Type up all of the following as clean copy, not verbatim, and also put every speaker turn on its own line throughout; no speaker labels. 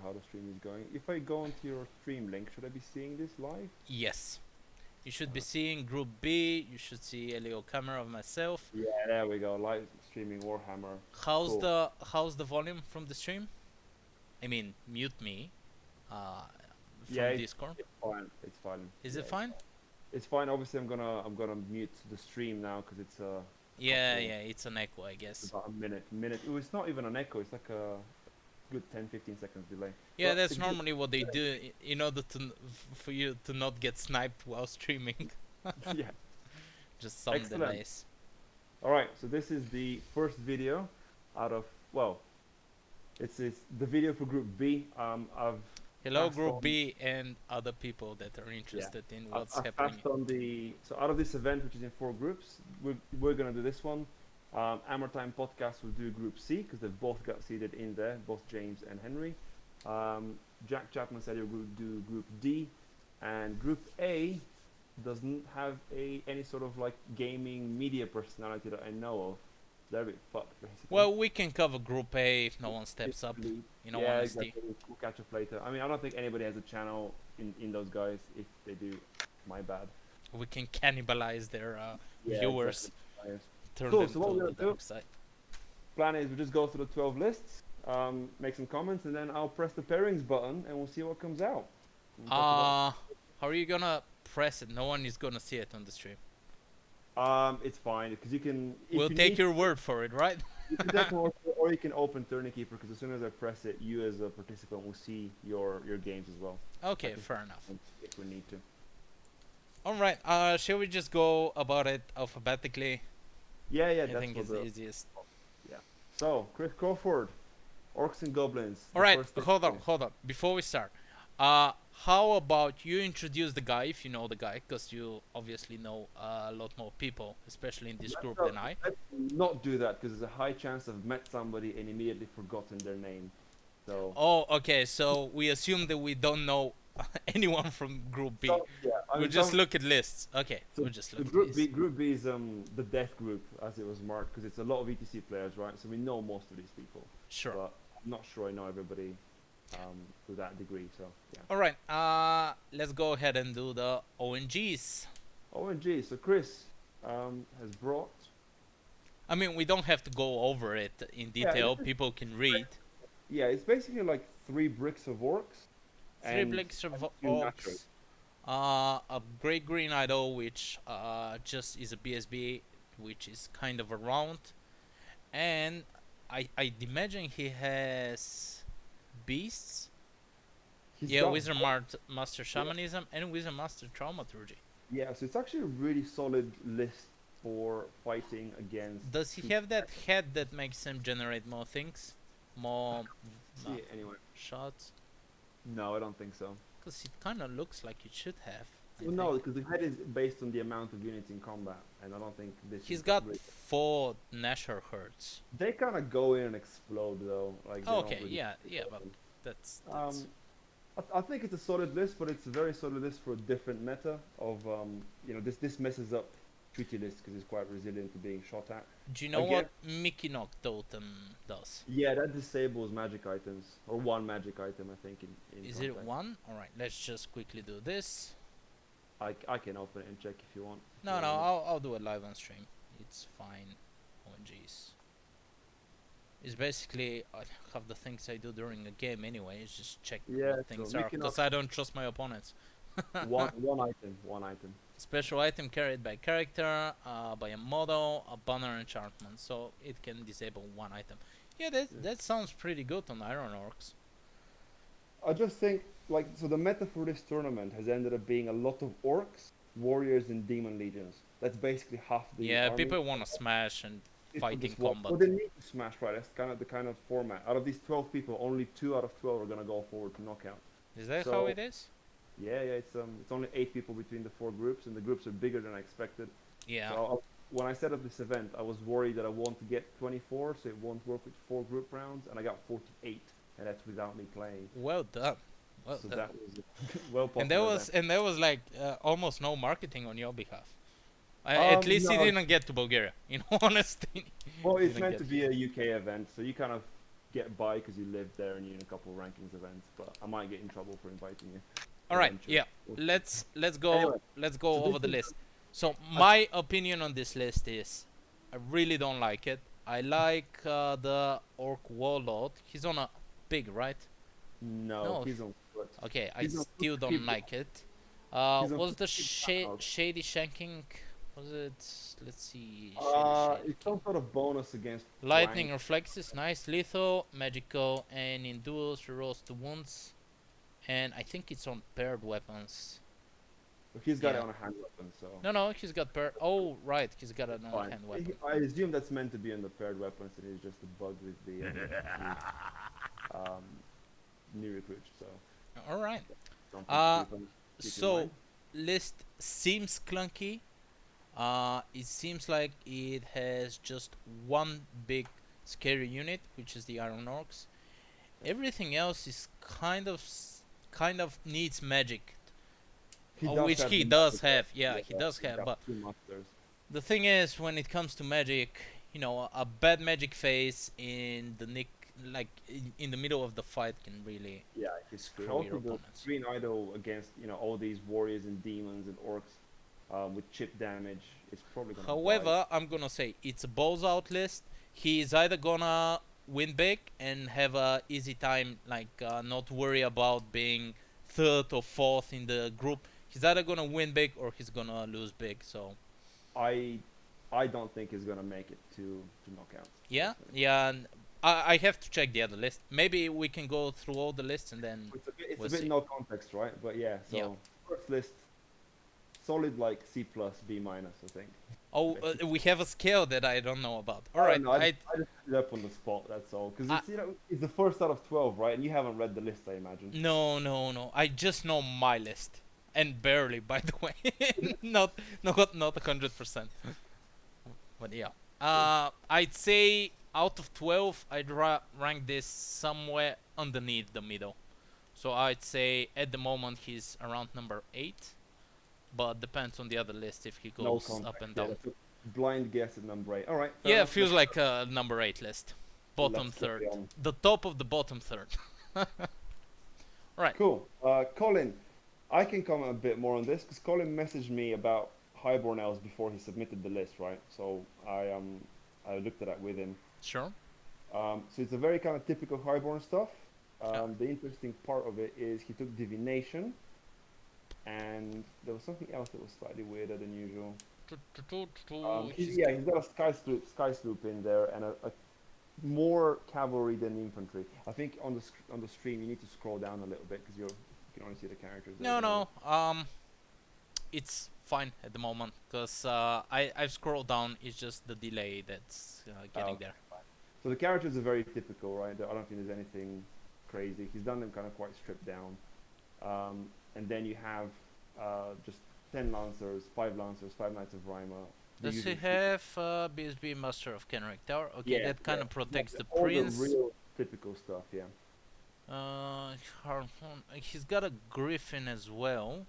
how the stream is going. If I go into your stream link, should I be seeing this live?
Yes. You should be
Uh,
seeing Group B. You should see a little camera of myself.
yeah, there we go. Live streaming Warhammer.
How's
Cool.
the volume from the stream? I mean, mute me. Uh,
Yeah,
from Discord.
it's fine. It's fine.
Is
Yeah,
it fine?
it's fine. Obviously, I'm gonna mute the stream now because it's a
Yeah,
couple,
yeah. It's an echo, I guess.
about a minute. Oh, it's not even an echo. It's like a good 10-15 seconds delay.
Yeah,
But
that's
it's good.
normally what they do in order to for you to not get sniped while streaming.
Yeah.
Just some
Excellent.
delays.
All right. So this is the first video out of it's the video for Group B. I've
Hello,
passed
Group
on.
B and other people that are interested in what's
I've
happening.
passed on the so out of this event, which is in 4 groups, we're gonna do this one. Hammer Time Podcast will do Group C because they've both got seated in there, both James and Henry. Jack Chapman said he'll do Group D, and Group A doesn't have any sort of like gaming media personality that I know of. They're a bit fucked basically.
Well, we can cover Group A if no one steps up. In all
Yeah,
honesty.
exactly. We'll catch up later. I mean, I don't think anybody has a channel in those guys. If they do, my bad.
We can cannibalize their
Yeah,
viewers,
exactly.
turn
Cool,
them
so what
to
we're
the
gonna do-
dark side.
Plan is we just go through the 12 lists, make some comments, and then I'll press the pairings button, and we'll see what comes out. We'll talk
How are you gonna press it? No one is gonna see it on the stream.
it's fine because you can. If
We'll
you
take
need,
your word for it, right?
you can take more, or you can open Tourney Keeper because as soon as I press it, you as a participant will see your games as well.
Okay,
I can-
fair enough.
If we need to.
All right. Shall we just go about it alphabetically?
Yeah,
I
that's
think
what
it's the easiest.
So, Chris Crawford, Orcs and Goblins.
All
the
right.
first
Hold on,
thing.
hold on. Before we start, how about you introduce the guy if you know the guy, because you obviously know a lot more people, especially in this group than I.
Let's not do that because there's a high chance I've met somebody and immediately forgotten their name. So,
Oh, okay. So we assume that we don't know anyone from Group B.
yeah, I
We'll
mean,
just look at lists. Okay,
so
we'll just
the
look at
Group
these.
B, Group B is the death group as it was marked because it's a lot of ETC players, right? So we know most of these people,
Sure.
but I'm not sure I know everybody to that degree. So yeah.
All right. Let's go ahead and do the ONGs.
OMG, so Chris has brought.
I mean, we don't have to go over it in
Yeah,
detail.
this is-
People can read.
Yeah, it's basically like 3 bricks of orcs.
Three
and
blicks of
two
orcs. A Great Green Idol, which just is a BSB, which is kind of a round. And I'd imagine he has beasts.
He's
Yeah,
got
Wizard Master Shamanism and Wizard Master Traumaturgy.
Yeah, so it's actually a really solid list for fighting against.
Does he have that head that makes him generate more things? More
See it anyway.
shots?
No, I don't think so.
Because it kind of looks like it should have. I
Well, no,
think.
because the head is based on the amount of units in combat, and I don't think this.
He's
is
got
really-
4 Nasher Herds.
They kind of go in and explode though. Like. They don't
Okay,
really
yeah, yeah,
explode.
but that's
I think it's a solid list, but it's a very solid list for a different meta of this messes up treaty list because it's quite resilient to being shot at.
Do you know
Again-
what Mickey Knock Totem does?
Yeah, that disables magic items or 1 magic item, I think. In
Is it
contact.
1? Alright, let's just quickly do this.
I can open it and check if you want.
No,
Yeah.
no, I'll do it live on stream. It's fine. OMGs. It's basically half the things I do during a game anyway. Is just check
Yeah,
what things
so
are,
Mickey
because I don't trust my opponents.
one item.
Special item carried by character, by a model, a banner enchantment, so it can disable 1 item. Yeah, that sounds pretty good on Iron Orcs.
I just think so the meta for this tournament has ended up being a lot of orcs, warriors, and demon legions. That's basically half the.
Yeah,
army.
people want to smash and
It's
fight
for
in
this war-
combat.
Well, they need to smash, right? That's kind of the format. Out of these 12 people, only 2 out of 12 are gonna go forward to knockout.
Is that
So-
how it is?
Yeah, it's only 8 people between the 4 groups, and the groups are bigger than I expected.
Yeah.
So when I set up this event, I was worried that I won't get 24, so it won't work with 4 group rounds, and I got 48, and that's without me playing.
Well done. Well
So
done.
that was well
And there was like almost no marketing on your behalf. At least
no.
he didn't get to Bulgaria. In honesty.
Well, it's
didn't
meant
get
to be a UK event, so you kind of get by because you live there and you're in a couple of rankings events. But I might get in trouble for inviting you
All right,
eventually.
yeah. Let's go
Anyway,
let's
so
go
this
over the
is
list. So
I,
my opinion on this list is, I really don't like it. I like the Orc Warlord. He's on a pig, right?
no,
No.
he's on foot.
Okay, I
He's on foot
still
to keep.
don't like it.
He's on
Was
foot
the
to keep out.
shady shanking? Was it? Let's see. Shady
It's
shanking.
some sort of bonus against
Lightning
flank.
reflexes, nice. Lethal, magical, and in duels rerolls to wounds. And I think it's on paired weapons.
But he's got it
Yeah.
on a hand weapon, so
No, he's got paired. Oh, right, he's got
it's
an
fine.
on-hand weapon.
I assume that's meant to be on the paired weapons, and it's just a bug with the um, new recruit. So
All right.
something to
Uh,
keep in
so
mind.
list seems clunky. It seems like it has just one big scary unit, which is the Iron Orcs. Everything else is kind of needs magic,
He does
which
have
he
the
does
magic,
have.
yeah,
Yeah, he does
he's
have.
got
But
two masters.
the thing is, when it comes to magic, a bad magic phase in the nick, like in the middle of the fight, can really
Yeah, he's screwed.
throw your
Also, the
opponents.
Green Idol against all these warriors and demons and orcs with chip damage is probably gonna bite.
However, I'm gonna say it's a balls out list. He's either gonna win big and have a easy time, like not worry about being third or fourth in the group. He's either gonna win big or he's gonna lose big. So
I I don't think he's gonna make it to knockouts.
yeah,
Personally.
yeah. And I have to check the other list. Maybe we can go through all the lists and then
It's
we'll
a bit
see.
no context, right? But yeah,
Yeah.
so first list, solid like C plus B minus, I think.
Oh,
Basically.
we have a scale that I don't know about. All
I
right,
don't know. I just put it up on the spot. That's all. Because
I
it's the first out of 12, right? And you haven't read the list, I imagine.
no. I just know my list, and barely, by the way. Not 100%. But yeah, I'd say out of 12, I'd rank this somewhere underneath the middle. So I'd say at the moment he's around number 8, but depends on the other list if he
No
goes up
context.
and
Yeah,
down.
that's a blind guess at number 8. All right, fair
Yeah, it
enough.
feels like a number 8 list. Bottom
Let's
third.
carry on.
The top of the bottom third. Right.
Cool. Colin, I can comment a bit more on this because Colin messaged me about Highborn Elves before he submitted the list, right? So I looked at that with him.
Sure.
So it's a very kind of typical Highborn stuff.
Yeah.
The interesting part of it is he took divination, and there was something else that was slightly weirder than usual. He's got a sky sloop in there, and a more cavalry than infantry. I think on the stream you need to scroll down a little bit because you can only see the characters. There at the moment.
No. It's fine at the moment because I've scrolled down. It's just the delay that's getting
Okay,
there.
fine. So the characters are very typical, right? I don't think there's anything crazy. He's done them kind of quite stripped down. And then you have just 10 lancers, 5 lancers, 5 knights of Rhyma. the
Does he
usual
have BSB Master of Kenrick Tower? Okay,
Yeah,
that kind
yeah.
of protects the
All
prince.
the real typical stuff, yeah.
He's got a Griffin as well.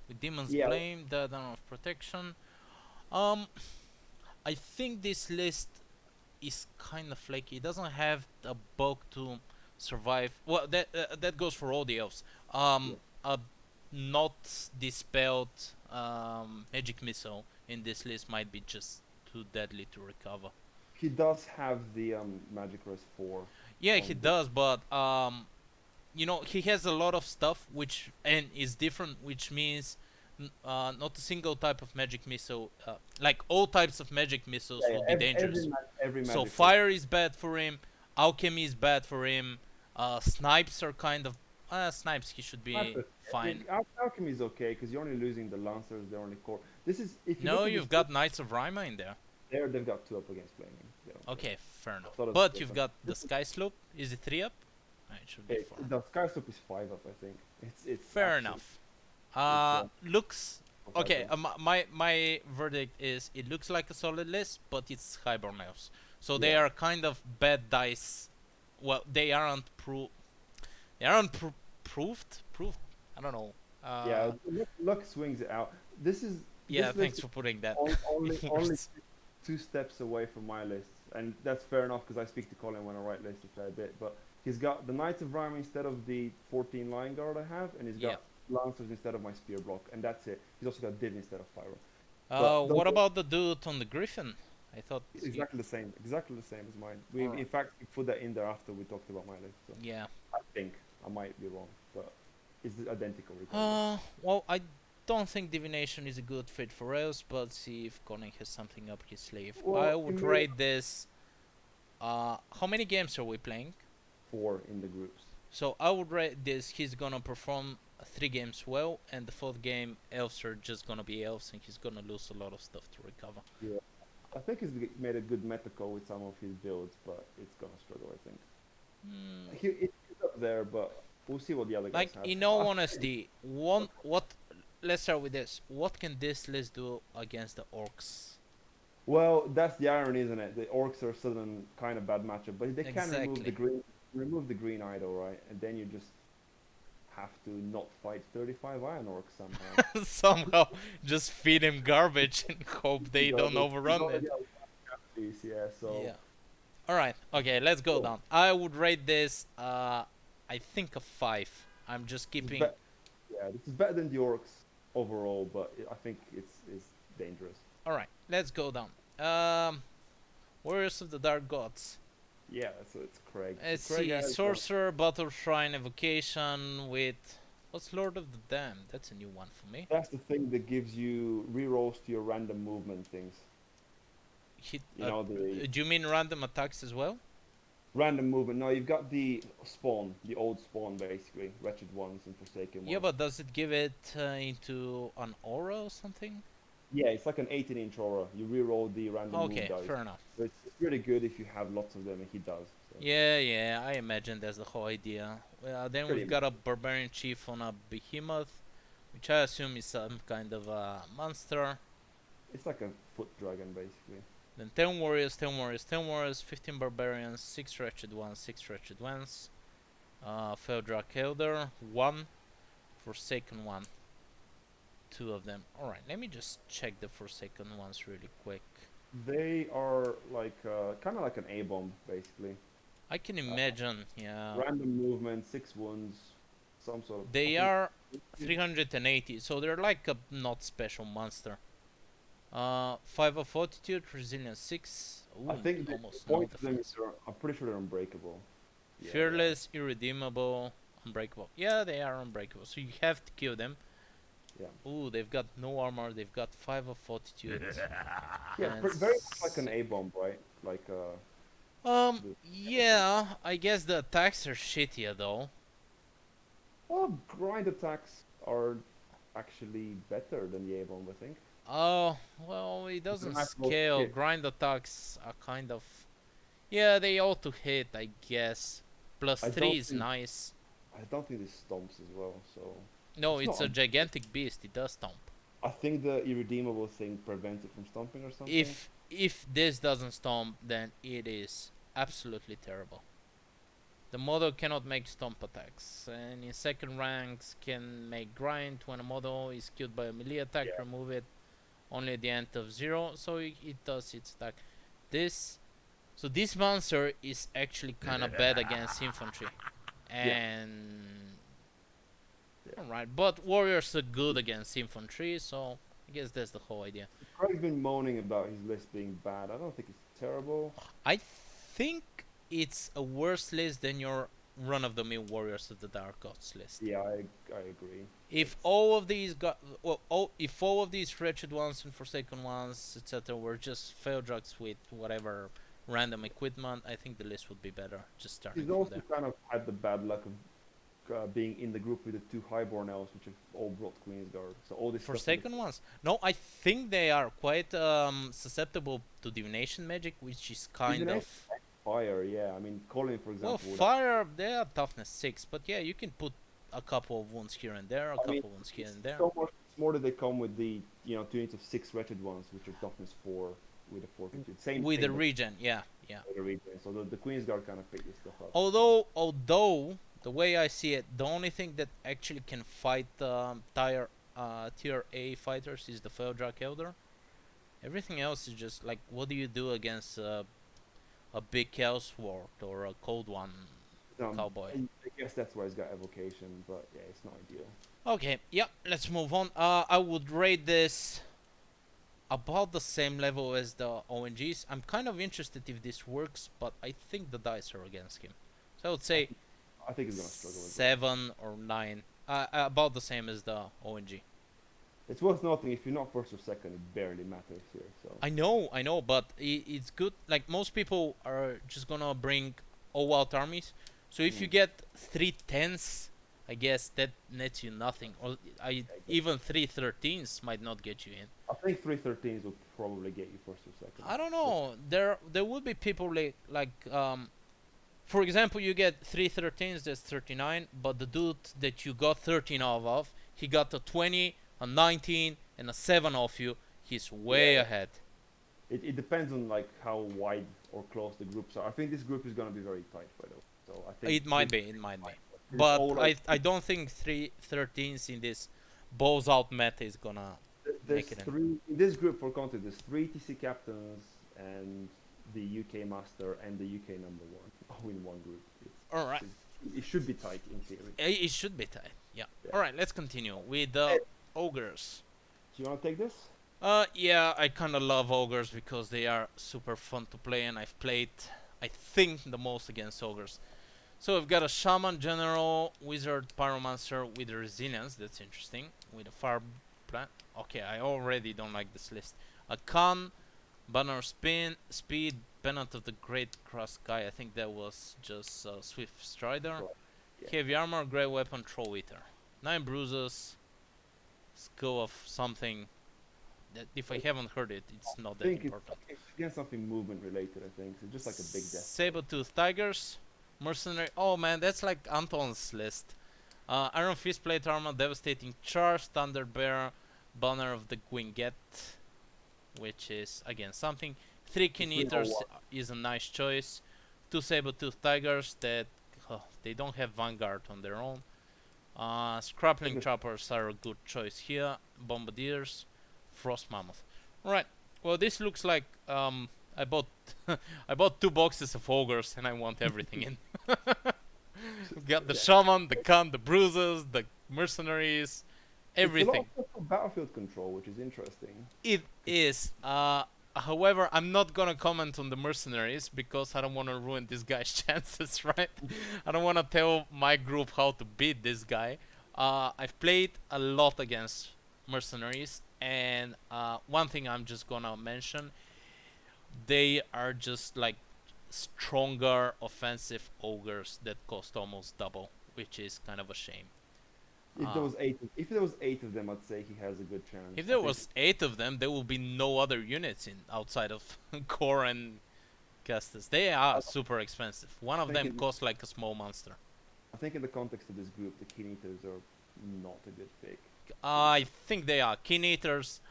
With Demon's
Yeah.
Blame, the Dawn of Protection. Um, I think this list is kind of flaky. It doesn't have a bulk to survive. Well, that goes for all the elves. A not dispelled magic missile in this list might be just too deadly to recover.
He does have the Magic Rest 4.
Yeah,
on
he
the-
does, but he has a lot of stuff which and is different, which means not a single type of magic missile. Like all types of magic missiles
Yeah,
will be dangerous.
every
So
Magic Rest.
fire is bad for him. Alchemy is bad for him. Snipes are kind of snipes. He should be fine.
Alchemy is okay because you're only losing the Lancers, they're only core. This is if you
No,
look at
you've
this
got Knights of Rhyma in there.
there, they've got 2 up against Flaming. They don't care.
Okay, fair enough.
Sort of
But
different.
you've got the Sky Slope. Is it 3 up? It should be 4.
The Sky Slope is 5 up, I think. It's
Fair
actually-
enough.
uh,
Looks okay.
Five
My verdict is it looks like a solid list, but it's Highborn elves, so they
Yeah.
are kind of bad dice. Well, they aren't They aren't proved. Proved. I don't know.
yeah, luck swings it out. This is
Yeah.
this
Thanks
list
for putting that.
is only
words.
2 steps away from my list, and that's fair enough because I speak to Colin when I write lists a fair bit. But he's got the Knights of Rhyme instead of the 14 Lion Guard I have, and he's
Yeah.
got Lancers instead of my Spear Block, and that's it. He's also got Div instead of Pyro. But
What about the dude on the Griffin? I thought you.
exactly the same as mine. We
Alright.
in fact we put that in there after we talked about my list. So
Yeah.
I think I might be wrong, but it's identical regardless.
Well, I don't think divination is a good fit for us, but see if Colin has something up his sleeve. I
Well,
would
in
rate this. How many games are we playing?
4 in the groups.
So I would rate this. He's gonna perform 3 games well, and the 4th game, elves are just gonna be elves, and he's gonna lose a lot of stuff to recover.
Yeah, I think he's made a good meta call with some of his builds, but it's gonna struggle. I think it's up there, but we'll see what the other guys
Like,
have.
in all honesty, what? Let's start with this. What can this list do against the orcs?
Well, that's the irony, isn't it? The orcs are still in kind of bad matchup, but they can
Exactly.
remove the green idol, right? And then you just have to not fight 35 iron orcs somehow.
Somehow, just feed him garbage and hope they don't
He's
overrun
already
it.
out of these, yeah. So
Yeah. All right. Okay. Let's go
cool.
down. I would rate this. I think a 5. I'm just
This is
keeping.
yeah, this is better than the orcs overall, but I think it's dangerous.
All right. Let's go down. Um, Warriors of the Dark Gods.
Yeah, so it's Craig.
Let's
So Craig
see.
has
Sorcerer, Battle Shrine, Evocation with. What's Lord of the Damned? That's a new one for me.
that's the thing that gives you rerolls to your random movement things.
Hit.
You know the
Do you mean random attacks as well?
random movement. No, you've got the spawn, the old spawn basically, wretched ones and forsaken
Yeah,
ones.
but does it give it into an aura or something?
Yeah, it's like an 18-inch aura. You reroll the random move
Okay,
dice.
fair enough.
So it's really good if you have lots of them, and he does. So
Yeah, yeah, I imagine that's the whole idea. Then
pretty
we've got a barbarian chief on a behemoth, which I assume is some kind of a monster.
it's like a foot dragon basically.
Then 10 warriors, 10 warriors, 10 warriors, 15 barbarians, 6 wretched ones, 6 wretched ones. Feldrak Elder, 1 Forsaken 1. 2 of them. Alright, let me just check the Forsaken ones really quick.
They are like kind of like an A bomb basically.
I can
Uh,
imagine, yeah.
Random movement, 6 wounds, some sort of. I
They
think
are 380, so they're like a not special monster. 5 of fortitude, resilience 6.
I
Ooh,
think the
almost no
point of them is
defense.
I'm pretty sure they're unbreakable. Yeah, they are.
Fearless, irredeemable, unbreakable. Yeah, they are unbreakable, so you have to kill them.
Yeah.
Ooh, they've got no armor. They've got 5 of fortitude.
Yeah,
and
very much like an A bomb, right? Like the-
Yeah, I guess the attacks are shittier though.
well, grind attacks are actually better than the A bomb, I think.
Oh, well, it
It's a
doesn't
natural
scale.
hit.
Grind attacks are kind of. Yeah, they ought to hit, I guess. Plus
I
3
don't
is
think
nice.
I don't think this stomps as well. So
No,
it's
it's
not.
a gigantic beast. It does stomp.
I think the irredeemable thing prevents it from stomping or something.
If this doesn't stomp, then it is absolutely terrible. The model cannot make stomp attacks, and in second ranks can make grind when a model is killed by a melee attack.
Yeah.
Remove it only at the end of 0, so it does its attack. This, so this monster is actually kind of bad against infantry, and
Yeah.
alright, but warriors are good against infantry, so I guess that's the whole idea.
Craig's been moaning about his list being bad. I don't think it's terrible.
I think it's a worse list than your run-of-the-mill Warriors of the Dark Gods list.
Yeah, I agree.
If
It's
all of these got if all of these wretched ones and forsaken ones, etc., were just failed drugs with whatever random equipment, I think the list would be better. Just starting
he's
from
also
there.
kind of had the bad luck of being in the group with the 2 highborn elves, which have all brought Queensguard. So all this stuff in the
Forsaken ones? No, I think they are quite susceptible to divination magic, which is kind
Divination?
of.
fire, yeah. I mean, Colin, for
Well,
example.
fire, they are toughness 6, but yeah, you can put a couple of wounds here and there, a
I
couple
mean,
of wounds here
it's
and there.
so much it's more that they come with the 2 units of 6 wretched ones, which are toughness 4 with a fortitude. Same
With
thing,
the
but
regen, yeah, yeah.
with the regen. So the Queensguard kind of pick this stuff up.
Although the way I see it, the only thing that actually can fight tier A fighters is the Feldrak Elder. Everything else is just like, what do you do against a big chaos ward or a cold one cowboy.
I guess that's why it's got evocation, but yeah, it's not ideal.
Okay, yeah, let's move on. I would rate this about the same level as the ONGs. I'm kind of interested if this works, but I think the dice are against him. So I would
I
say
think, I think he's gonna struggle as well.
7 or 9. About the same as the ONG.
It's worth noting if you're not first or second, it barely matters here. So
I know, but it's good. Like most people are just gonna bring all out armies. So if you
mm,
get 3 10s, I guess that nets you nothing. Or even 3 13s might not get you in.
I think 313s will probably get you first or second.
I don't
Just
know. There would be people like for example, you get 3 13s. That's 39. But the dude that you got 13 of, he got a 20, a 19, and a 7 off you. He's way
yeah,
ahead.
it depends on like how wide or close the groups are. I think this group is gonna be very tight, by the way. So I think
It might be. It might be.
it's
But
all
I don't think 3 13s in this balls out meta is gonna
there's
make it in.
three in this group for content. There's three TC captains and the UK master and the UK number one, all in one group.
All right.
It should be tight in theory.
It should be tight. Yeah.
Yeah.
All right. Let's continue with
Eh,
the ogres.
Do you want to take this?
Yeah, I kind of love ogres because they are super fun to play, and I've played, I think, the most against ogres. So we've got a shaman, general, wizard, pyromancer with resilience. That's interesting. With a fire plant. Okay, I already don't like this list. A Khan, banner spin, speed, pennant of the great cross guy. I think that was just swift strider.
Right. Yeah.
Heavy armor, great weapon, troll eater. 9 bruises, skill of something. That if I haven't heard it, it's not
I
that
think
important.
it's again something movement related. I think so. Just like a big death.
Saber-tooth tigers, mercenary. Oh man, that's like Anton's list. Iron fist plate armor, devastating charge, thunder bearer, banner of the Gwinget, which is again something. 3 king
It's
eaters
301.
is a nice choice. 2 saber-tooth tigers that they don't have vanguard on their own. Scrappling
It's
choppers are a good choice here. Bombardiers, frost mammoth. Right. Well, this looks like I bought I bought 2 boxes of ogres and I want everything in. Got the
yeah.
shaman, the Khan, the bruises, the mercenaries,
It's a
everything.
lot of battlefield control, which is interesting.
It is. However, I'm not gonna comment on the mercenaries because I don't want to ruin this guy's chances, right? I don't want to tell my group how to beat this guy. I've played a lot against mercenaries, and one thing I'm just gonna mention: they are just like stronger offensive ogres that cost almost double, which is kind of a shame. Uh,
If there was 8 of them, I'd say he has a good chance.
If
I
there
think
was 8 of them, there will be no other units in outside of core and casters. They
I,
are super expensive. One
I
of
think
them
in,
costs like a small monster.
I think in the context of this group, the Keen Eaters are not a good pick.
I think they are. Keen Eaters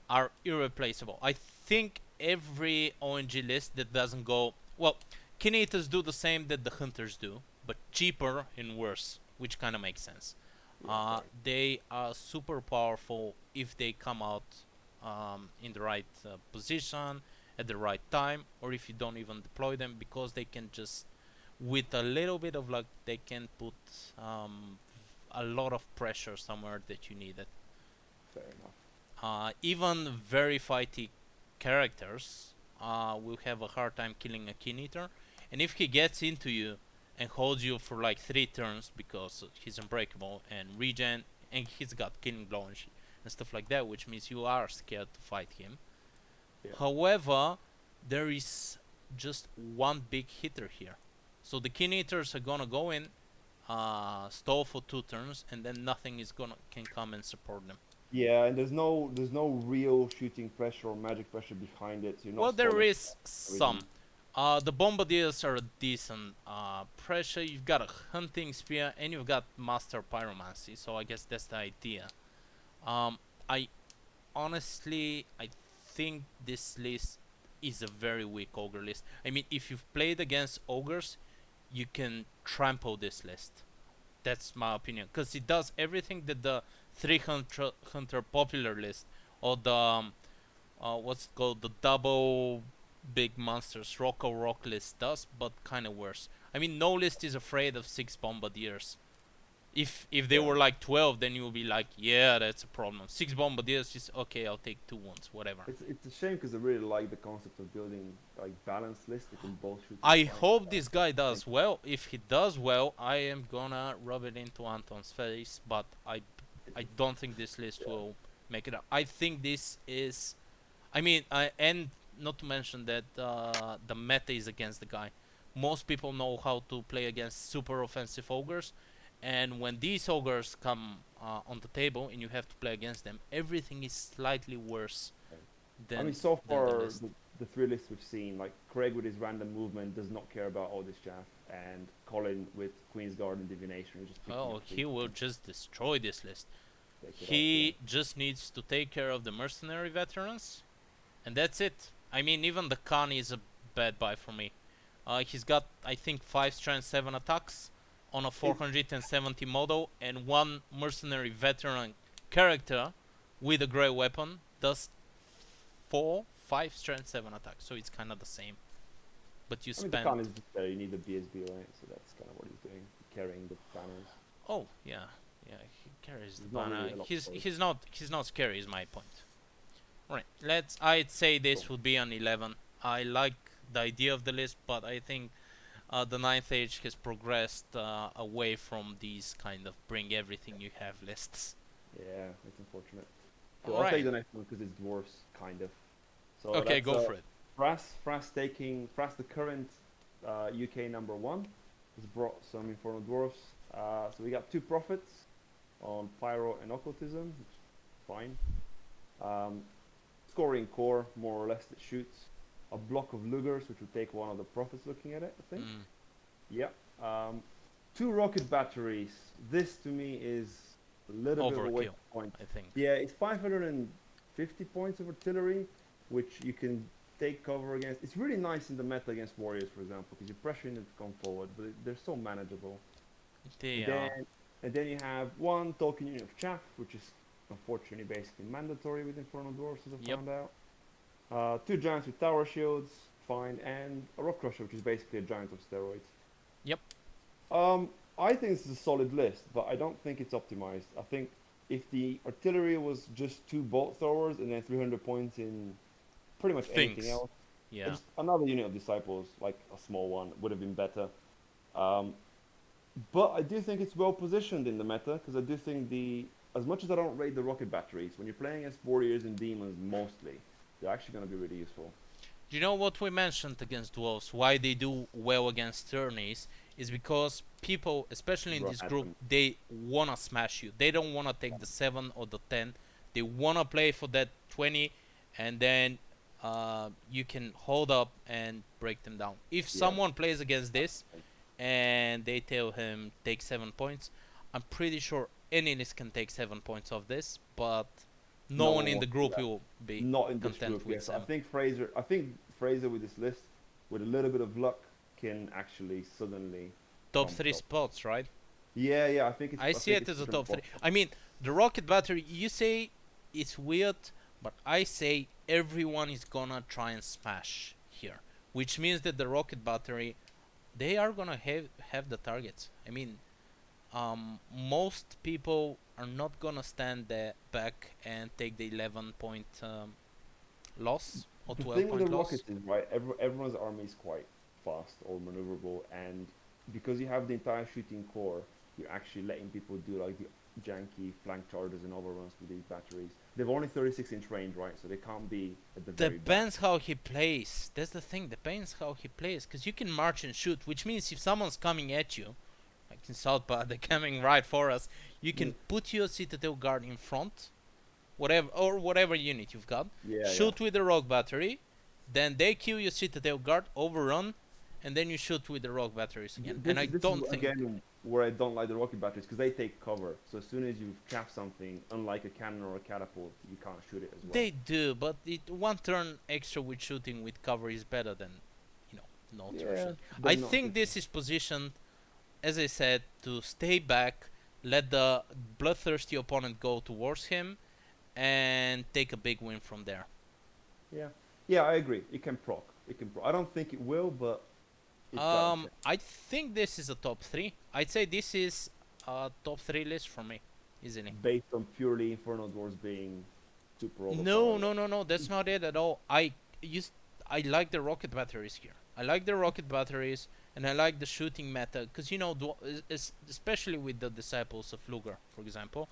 are irreplaceable. I think every ONG list that doesn't go well, Keen Eaters do the same that the Hunters do, but cheaper and worse, which kind of makes sense.
Yeah, fair.
They are super powerful if they come out in the right position at the right time, or if you don't even deploy them, because they can just, with a little bit of luck, they can put a lot of pressure somewhere that you need it.
Fair enough.
Even very fighty characters will have a hard time killing a Keen Eater, and if he gets into you and holds you for like 3 turns because he's unbreakable and regen, and he's got killing blow and stuff like that, which means you are scared to fight him.
Yeah.
However, there is just one big hitter here. So the Keen Eaters are gonna go in, stall for 2 turns, and then nothing is gonna can come and support them.
Yeah, and there's no real shooting pressure or magic pressure behind it. So you're
Well,
not
there
stalling
is some.
everything.
The bombardiers are a decent pressure. You've got a hunting spear and you've got master pyromancy, so I guess that's the idea. I honestly I think this list is a very weak ogre list. I mean, if you've played against ogres, you can trample this list. That's my opinion, because it does everything that the 300 hunter popular list or the what's it called, the double big monsters Rock or Rock list does, but kind of worse. I mean, no list is afraid of 6 Bombardiers. If they
Yeah.
were like 12, then you'll be like, yeah, that's a problem. 6 Bombardiers, just okay, I'll take 2 ones, whatever.
It's a shame because I really like the concept of building like balanced lists that can both shoot and
I
fight.
hope this guy
Think-
does well. If he does well, I am gonna rub it into Anton's face, but I don't think this list
Yeah.
will make it up. I think this is, and not to mention that the meta is against the guy. Most people know how to play against super offensive ogres, and when these ogres come on the table and you have to play against them, everything is slightly worse
I mean,
than
so
than the
far
list.
the three lists we've seen, like Craig with his random movement does not care about all this chaff, and Colin with Queen's Guard and Divination is just picking
Oh,
up
he will
and
just destroy this list.
take it off.
He just needs to take care of the mercenary veterans, and that's it. I mean, even the Khan is a bad buy for me. He's got, I think, 5 strength, 7 attacks on a 470 model, and one mercenary veteran character with a grey weapon does 4, 5 strength, 7 attacks. So it's kind of the same. But you
I mean, the
spend.
Khan is just there. You need the BSB, right? So that's kind of what he's doing, carrying the banners.
Oh yeah, yeah. He carries the
There's not
banner.
really a lot
He's
for it.
he's not scary. Is my point. Right. I'd say this
Cool.
would be an 11. I like the idea of the list, but I think the ninth age has progressed away from these kind of bring everything you have lists.
Yeah, it's unfortunate. Cool,
All
I'll take
right.
the next one because it's dwarves, kind of. So
Okay,
that's
go for it.
Frass, the current UK number one, has brought some Infernal Dwarfs. So we got 2 prophets on Pyro and Occultism, which is fine. Scoring core, more or less, that shoots. A block of Lugers, which would take one of the prophets looking at it, I think.
Mm,
Yep. 2 rocket batteries. This to me is a little bit of a waste
overkill,
of points.
I think.
Yeah, it's 550 points of artillery, which you can take cover against. It's really nice in the meta against warriors, for example, because you're pressuring them to come forward, but they're so manageable.
They
And then you have 1 token unit of chaff, which is unfortunately basically mandatory with Infernal Dwarfs, as I
Yep.
found out. 2 giants with tower shields, fine, and a rock crusher, which is basically a giant of steroids.
Yep.
I think this is a solid list, but I don't think it's optimized. I think if the artillery was just 2 bolt throwers and then 300 points in pretty much anything
Things.
else,
Yeah.
just another unit of disciples, like a small one, would have been better. Um, but I do think it's well positioned in the meta because I do think as much as I don't rate the rocket batteries, when you're playing against warriors and demons mostly, they're actually going to be really useful.
You know what we mentioned against dwarves? Why they do well against turnies is because people, especially in
Run
this
at
group,
them.
they wanna smash you. They don't wanna take the 7 or the 10. They wanna play for that 20, and then you can hold up and break them down. If
Yeah.
someone plays against this and they tell him take 7 points, I'm pretty sure any list can take 7 points off this, but no
No
one
one
in the
wants to do
group
that.
will be
Not in this
content
group,
with
yes.
7.
I think Fraser with this list, with a little bit of luck, can actually suddenly
Top
come
3
top.
spots, right?
Yeah, I think
I see
think
it
it's
as a top
triple.
3. I mean, the rocket battery, you say it's weird, but I say everyone is gonna try and smash here. Which means that the rocket battery, they are gonna have the targets. I mean, most people are not gonna stand there back and take the 11 point loss or
The
12
thing with the
point loss.
rockets is, right, everyone's army is quite fast or maneuverable, and because you have the entire shooting core, you're actually letting people do like the janky flank charges and overruns with these batteries. They've only 36-inch range, right? So they can't be at the very back.
Depends how he plays. That's the thing. Depends how he plays. Because you can march and shoot, which means if someone's coming at you, like in Southpaw, they're coming right for us, you can
Mm.
put your Citadel Guard in front, whatever unit you've got,
Yeah,
shoot with the rogue battery, then they kill your Citadel Guard, overrun, and then you shoot with the rogue batteries again. And I
This
don't
is
think
again where I don't like the rocket batteries because they take cover. So as soon as you cap something, unlike a cannon or a catapult, you can't shoot it as well.
they do, but one turn extra with shooting with cover is better than, no turn
Yeah,
shot.
but
I
not
think
this
this is positioned, as I said, to stay back, let the bloodthirsty opponent go towards him, and take a big win from there.
Yeah, I agree. It can proc, it can. I don't think it will, but it's got a chance.
I think this is a top three. I'd say this is a top three list for me, easily.
Based on purely Inferno Dwarves being super
No,
overpowered.
no, no, no. That's not it at all. Used, I like the rocket batteries here. I like the rocket batteries, and I like the shooting meta, because you know, especially with the disciples of Luger, for example,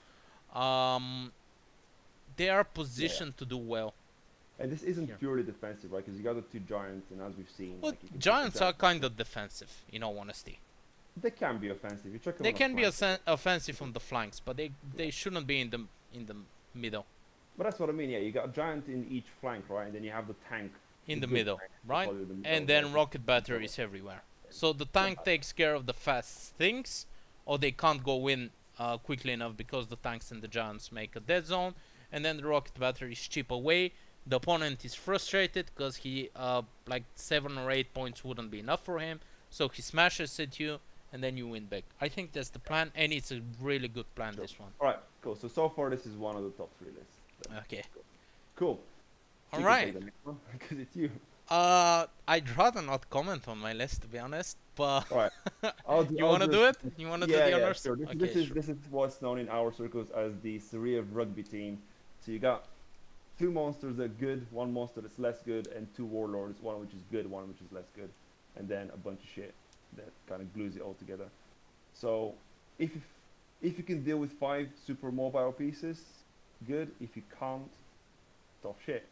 um, they are
Yeah.
positioned to do well
And this isn't
here.
purely defensive, right? Because you got the two giants, and as we've seen,
Well,
like you can chuck a
giants are
giant.
kind of defensive, in all honesty.
They can be offensive. You chuck them
They
on a
can be
flank.
offensive on the flanks, but
Yeah.
they shouldn't be in the middle.
But that's what I mean. Yeah, you got a giant in each flank, right? And then you have the tank,
In
the
the
good
middle,
tank, we
right?
call it the middle,
And
right?
then
Which
rocket
is the
batteries everywhere. So the
yeah,
tank takes care of the fast things, or they can't go in quickly enough because the tanks and the giants make a dead zone. And then the rocket batteries chip away. The opponent is frustrated because he like 7 or 8 points wouldn't be enough for him, so he smashes at you, and then you win back. I think that's the plan, and it's a really good plan.
sure.
This one.
All right, cool. So far, this is one of the top three lists. Then.
Okay.
Cool.
All
You can
right.
take the next one because it's you.
I'd rather not comment on my list, to be honest. But
All right. I'll do.
you
I'll
wanna
do.
do it? You wanna do
Yeah,
the
yeah,
honors?
sure. This, this
Okay,
is
sure.
this is what's known in our circles as the Syria rugby team. So you got two monsters that are good, one monster that's less good, and two warlords, one which is good, one which is less good, and then a bunch of shit that kind of glues it all together. So if you, if you can deal with five super mobile pieces, good. If you can't, tough shit.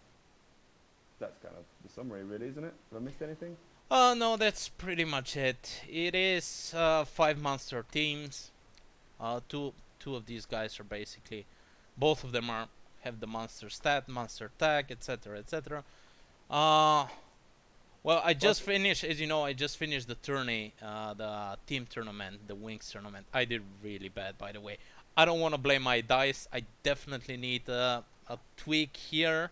That's kind of the summary, really, isn't it? Have I missed anything?
No, that's pretty much it. It is 5 monster teams. Two of these guys are basically, both of them are have the monster stat, monster tag, etc., etc. Uh, well, I
What?
just finished, as you know, I just finished the tourney, the team tournament, the Wings tournament. I did really bad, by the way. I don't want to blame my dice. I definitely need a tweak here,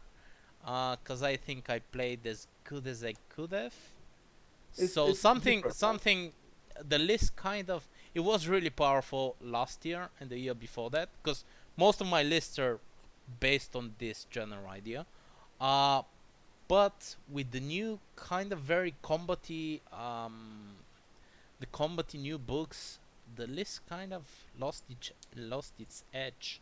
cause I think I played as good as I could have. So
It's
something
different, right?
something the list kind of, it was really powerful last year and the year before that, because most of my lists are based on this general idea. Uh, but with the new kind of very combaty the combaty new books, the list kind of lost its edge.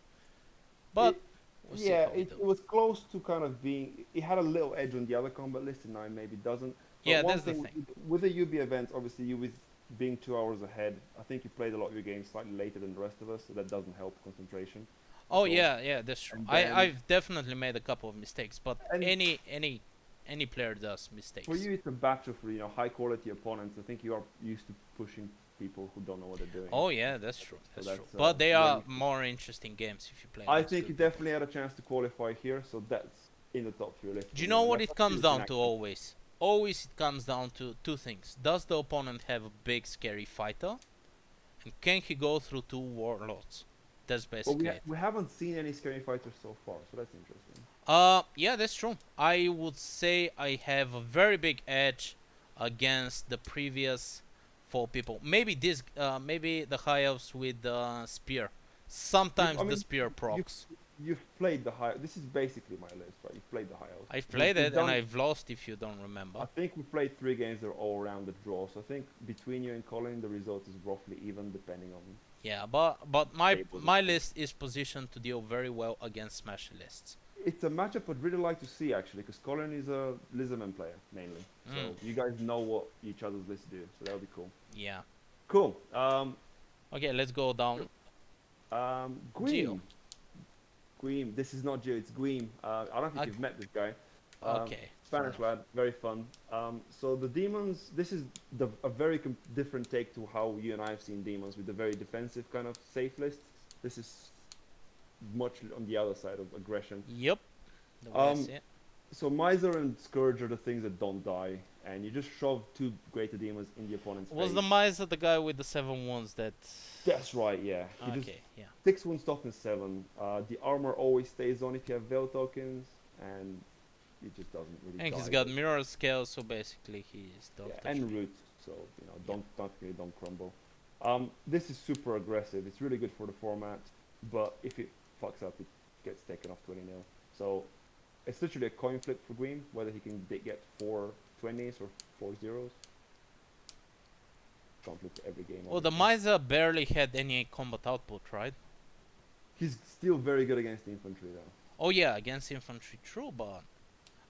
But
It,
we'll see
yeah,
how we do.
it was close to kind of being. It had a little edge on the other combat list, and now it maybe doesn't. But
Yeah,
one
that's the
thing
thing.
with the UB events, obviously, you with being 2 hours ahead, I think you played a lot of your games slightly later than the rest of us, so that doesn't help concentration
Oh
at all.
yeah, yeah, that's true.
And then,
I've definitely made a couple of mistakes, but
and
any player does
for
mistakes.
you, it's a batch of high quality opponents. I think you are used to pushing people who don't know what they're doing.
Oh yeah, that's true.
So
That's true.
that's
But they
where
are
you.
more interesting games if you play
I
against
think you
good people.
definitely had a chance to qualify here, so that's in the top few list
Do
for
you
me.
know
And
what
that's
it
up to you
comes
if you can
down to
actually.
always? Always it comes down to two things. Does the opponent have a big scary fighter? And can he go through two warlords? That's
But
basically it.
we haven't seen any scary fighters so far, so that's interesting.
Yeah, that's true. I would say I have a very big edge against the previous four people. Maybe maybe the high elves with the spear.
I
Sometimes the
mean,
spear
you've
procs.
you've played the high. This is basically my list, right? You've played the high elves.
I've
We've
played
we've
it and
done.
I've lost if you don't
I
remember.
think we played 3 games that are all around the draw. So I think between you and Colin, the result is roughly even, depending on
Yeah, but
tables and
my
stuff.
list is positioned to deal very well against smash lists.
It's a matchup I'd really like to see actually, because Colin is a Lizardman player mainly.
Mm,
So you guys know what each other's lists do. So that would be cool.
yeah.
Cool.
Okay, let's go down. Geo.
Gweem. Gweem. This is not Geo, it's Gweem. I don't think
Okay.
you've met this guy.
Okay. Fair
Spanish
enough.
lad, very fun. So the demons, this is a very different take to how you and I have seen demons with the very defensive kind of safe list. This is much on the other side of aggression.
Yep. The way I
Um,
see it.
so Miser and Scourge are the things that don't die, and you just shove two greater demons in the opponent's
Was
face.
the Miser the guy with the 7 wounds that?
That's right, yeah. He just
Okay, yeah.
6 wounds, toughness 7. The armor always stays on if you have Veil tokens, and it just doesn't really
And he's
die.
got mirror scale, so basically he's
Yeah,
don't touch
and
me.
root, so
Yeah.
don't crumble. This is super aggressive. It's really good for the format, but if it fucks up, it gets taken off 20-0. So it's literally a coin flip for Green whether he can get 4 20s or 4 zeros. Can't look at every game,
Well, the
obviously.
Misa barely had any combat output, right?
He's still very good against the infantry, though.
Oh yeah, against infantry, true, but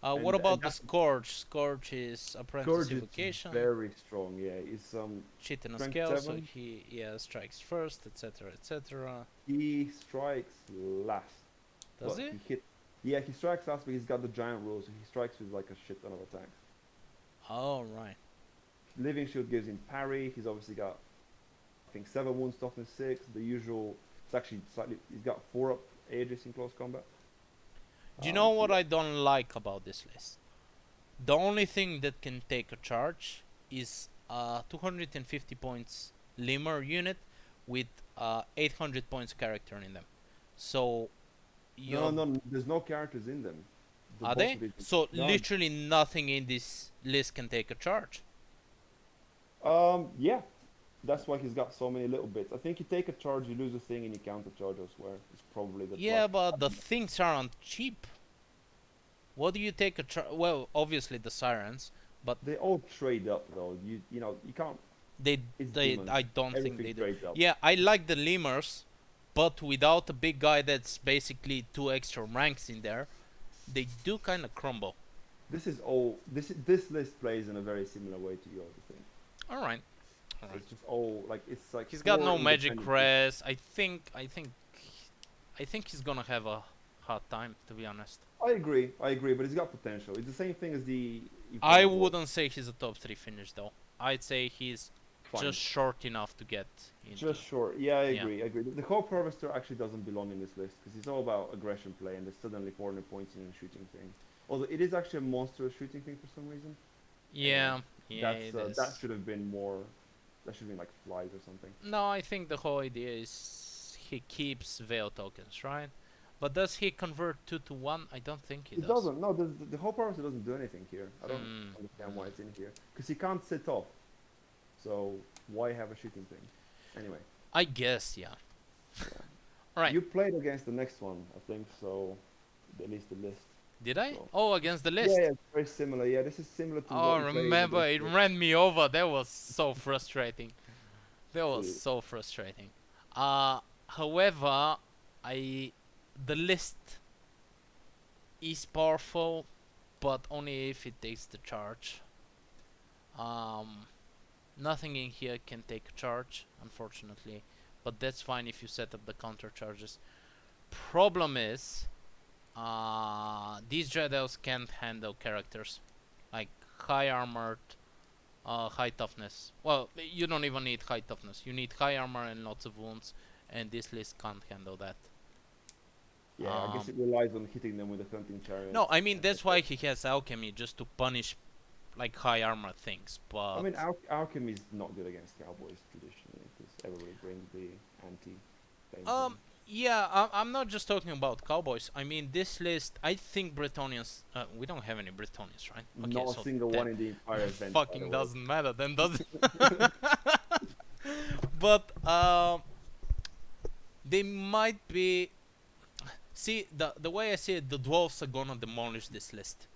what
And
about the
that's
Scourge? Scourge is apprentice
Scourge is
evocation,
very strong. Yeah, he's
cheat in a
strength
scale, so
7.
he strikes first, etc., etc.
He strikes last,
Does
but
he?
he hit. Yeah, he strikes last, but he's got the giant rules, so he strikes with like a shit ton of attacks.
Oh right.
Living Shield gives him parry. He's obviously got, I think, 7 wounds, toughness 6. The usual. It's actually slightly. He's got 4 up Aegis in close combat.
Do you know
So
what
yeah.
I don't like about this list? The only thing that can take a charge is a 250 points lemur unit with 800 points character in them. So
No,
you
no, no, there's no characters in them. The
are
both
they?
of these.
So
No.
literally nothing in this list can take a charge.
Yeah. That's why he's got so many little bits. I think you take a charge, you lose a thing, and you counter charge elsewhere. It's probably the
Yeah,
like.
but the things aren't cheap. What do you take a charge? Well, obviously the sirens, but
They all trade up though. You can't.
they
It's
they
demons.
I don't think
Everything
they do.
trades up.
Yeah, I like the lemurs, but without a big guy that's basically 2 extra ranks in there, they do kind of crumble.
This is all. This list plays in a very similar way to yours. I think.
All right, all
So
right.
it's just all like it's like
He's got
4
no magic
independent.
crest. I think he's gonna have a hard time, to be honest.
I agree. I agree. But he's got potential. It's the same thing as the.
I
Evolved War.
wouldn't say he's a top 3 finish though. I'd say he's
Fine.
just short enough to get in.
Just short. Yeah, I
Yeah.
agree. I agree. The Hope Harvester actually doesn't belong in this list because it's all about aggression play, and there's suddenly 400 points in a shooting thing. Although it is actually a monstrous shooting thing for some reason.
Yeah, yeah,
That's
it is.
that should have been more. That should have been like flies or something.
No, I think the whole idea is he keeps veil tokens, right? But does he convert 2 to 1? I don't think he
It
does.
doesn't. No, the Hope Harvester doesn't do anything here. I don't
Mm,
understand why it's in here because he can't sit off. So why have a shooting thing? Anyway,
I guess, yeah.
yeah.
Alright,
You played against the next one, I think. So at least the list.
did I?
So.
Oh, against the list.
Yeah, yeah, it's very similar. Yeah, this is similar to
Oh,
what you played
remember, it
against the-
ran me over. That was so frustrating. That was
Really?
so frustrating. However, the list is powerful, but only if it takes the charge. Nothing in here can take a charge, unfortunately, but that's fine if you set up the counter charges. Problem is, these Dread Elves can't handle characters like high armored, high toughness. Well, you don't even need high toughness. You need high armor and lots of wounds, and this list can't handle that.
Yeah, I guess it relies on hitting them with a hunting chariot.
No, I mean that's why he has alchemy, just to punish like high armor things. But
I mean, alchemy is not good against cowboys traditionally because everybody brings the anti. thing.
yeah, I'm not just talking about cowboys. I mean this list. I think Bretonians. We don't have any Bretonians, right?
Not a
so
single
that
one in the entire event. by the
fucking
way.
doesn't matter then, does it? But they might be. See, the way I see it, the dwarves are gonna demolish this list.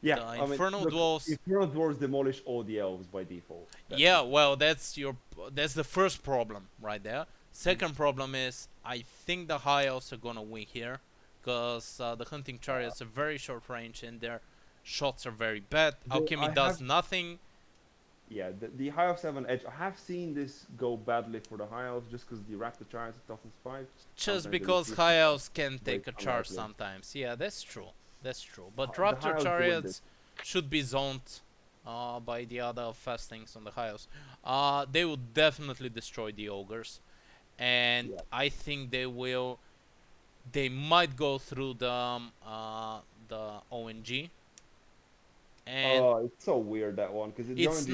Yeah,
The
I mean,
Infernal
look,
Dwarves.
Infernal dwarves demolish all the elves by default.
Yeah, well, that's the first problem right there. Second problem is I think the high elves are gonna win here, because the hunting chariots are very short range and their shots are very bad. Alchemy does nothing.
Yeah, the high elves have an edge. I have seen this go badly for the high elves just because the raptor chariots are toughness 5.
Just
Sometimes they
because
refuse
high
to
elves can
break
take a charge
unlikely.
sometimes. Yeah, that's true. That's true. But
The high
raptor
elves doing
chariots
this.
should be zoned by the other fast things on the high elves. They would definitely destroy the ogres, and
Yeah.
I think they will. They might go through the ONG, and
Oh, it's so weird that one because
it's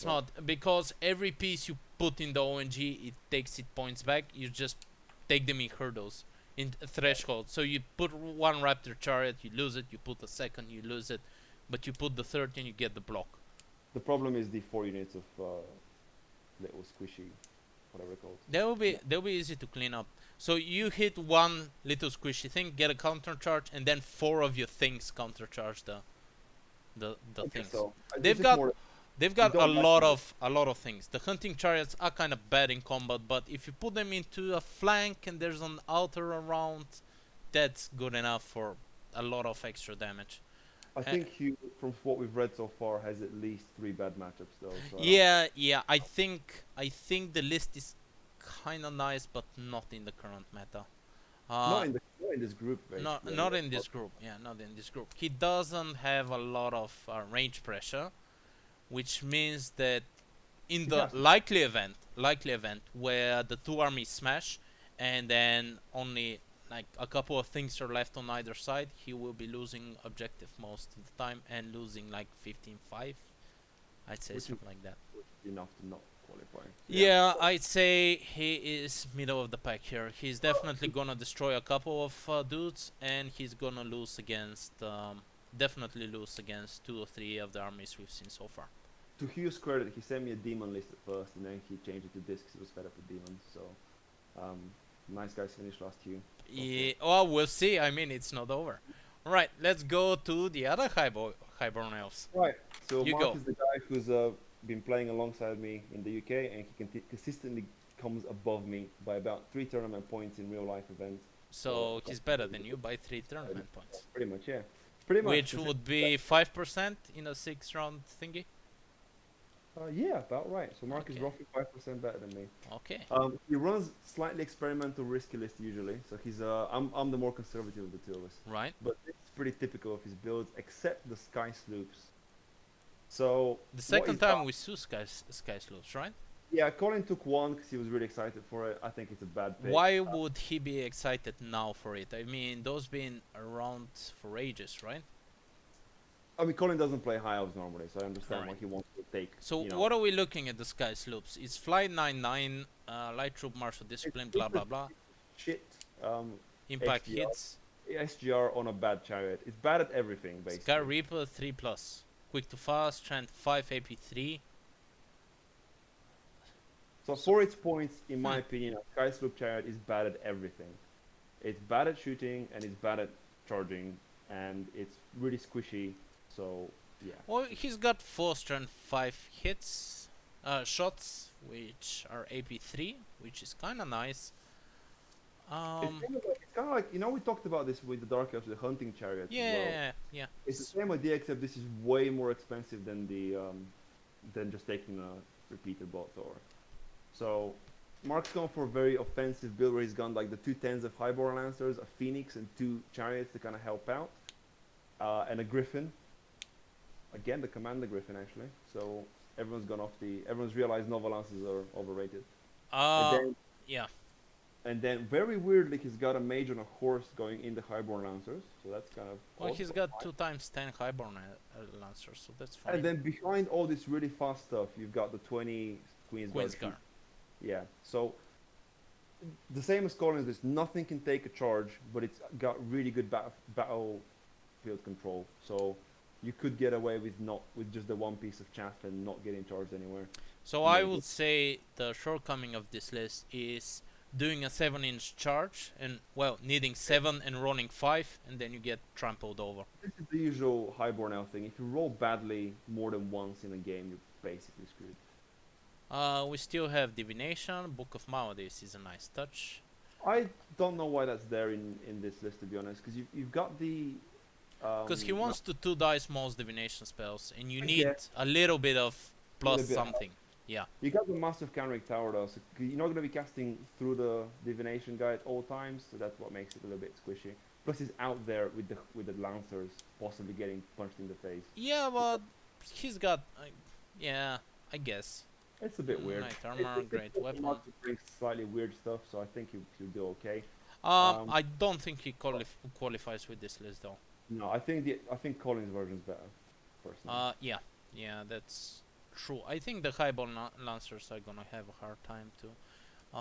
not because every piece you put in the ONG it takes it points back. You just take them in hurdles, in threshold. So you put one raptor chariot, you lose it. You put a second, you lose it. But you put the third and you get the block.
The problem is the 4 units of little squishy, whatever they're called.
They'll be easy to clean up. So you hit one little squishy thing, get a counter charge, and then 4 of your things counter charge the
I guess
things.
so.
They've
It's just
got
more.
they've
You
got
don't like them.
a lot of things. The hunting chariots are kind of bad in combat, but if you put them into a flank and there's an outer around, that's good enough for a lot of extra damage.
I
Uh,
think Hugh, from what we've read so far, has at least 3 bad matchups though. So I don't.
yeah, yeah. I think the list is kind of nice, but not in the current meta. Uh,
Not in this group basically. I mean,
not in this group. Yeah, not in this group. He doesn't have a lot of range pressure, which means that in
he
the
has.
likely event where the two armies smash, and then only like a couple of things are left on either side, he will be losing objective most of the time and losing like 15-5. I'd say
Which is
something like that.
enough to not qualify. Yeah.
Yeah, I'd say he is middle of the pack here. He's definitely gonna destroy a couple of dudes, and he's gonna lose against, definitely lose against 2 or 3 of the armies we've seen so far.
To Hugh's credit, he sent me a demon list at first, and then he changed it to discs. He was fed up with demons. So, um, nice guys finished last Hugh.
Yeah, well, we'll see. I mean, it's not over. All right, let's go to the other highborn elves.
Right. So
You
Mark
go.
is the guy who's been playing alongside me in the UK, and he consistently comes above me by about 3 tournament points in real life events.
So he's better than you by 3 tournament points,
Pretty much, yeah. Pretty much.
which would be 5% in a 6 round thingy.
Yeah, about right. So Mark is
Okay.
roughly 5% better than me.
Okay.
He runs slightly experimental, risky list usually. So he's I'm the more conservative of the two of us.
Right.
But it's pretty typical of his builds, except the Sky Sloops. So
The
what
second
he's
time
got-
we saw Sky Slopes, right?
yeah, Colin took one because he was really excited for it. I think it's a bad pick.
Why would he be excited now for it? I mean, those been around for ages, right?
I mean, Colin doesn't play high elves normally, so I understand why
Right.
he wants to take.
So
you know,
what are we looking at the Sky Slopes? It's Flight 9-9, Light Troop Martial Discipline, blah blah blah.
shit.
Impact
SGR.
hits.
SGR on a bad chariot. It's bad at everything, basically.
Sky Reaper 3+. Quick to fast, strength 5, AP3.
So for its points, in my
Hmm.
opinion, a Sky Sloop Chariot is bad at everything. It's bad at shooting, and it's bad at charging, and it's really squishy. So yeah.
Well, he's got 4 strength 5 hits, shots, which are AP3, which is kind of nice.
It's kind of like, we talked about this with the Dark Elves, the hunting chariots as well.
Yeah.
It's the same idea, except this is way more expensive than than just taking a repeater bot Thor. So Mark's gone for a very offensive build where he's gone like the 2 10s of Highborn Lancers, a Phoenix, and 2 chariots to kind of help out, and a Griffin. Again, the Commander Griffin actually. So everyone's realized Nova Lancers are overrated. And then,
Yeah.
and then very weirdly, he's got a mage on a horse going in the Highborn Lancers. So that's kind of
Well,
odd,
he's
but
got
fine.
2 x 10 highborn lancers, so that's fine.
And then behind all this really fast stuff, you've got the 20 Queen's Guard.
Guard.
Yeah. So the same as Collins, there's nothing can take a charge, but it's got really good battlefield control. So you could get away with just the one piece of chaff and not getting charged anywhere.
So I
Maybe.
would say the shortcoming of this list is doing a 7-inch charge and, well, needing 7 and rolling 5, and then you get trampled over.
This is the usual Highborn Elf thing. If you roll badly more than once in a game, you're basically screwed.
We still have Divination. Book of Maladies is a nice touch.
I don't know why that's there in this list, to be honest, because you've got the.
Because he wants to 2 dice most Divination spells, and you
I
need
guess.
a little bit of plus
Little bit of
something. Yeah.
You got the massive countering tower though, so you're not going to be casting through the divination guy at all times, so that's what makes it a little bit squishy. Plus, he's out there with the lancers, possibly getting punched in the face.
Yeah, but he's got. Yeah, I guess.
It's a bit weird.
Knight armor, great weapon.
Mark brings slightly weird stuff, so I think he'll do okay.
I don't think he qualifies with this list though.
No, I think Colin's version's better, personally.
Yeah, that's true. I think the highball lancers are gonna have a hard time to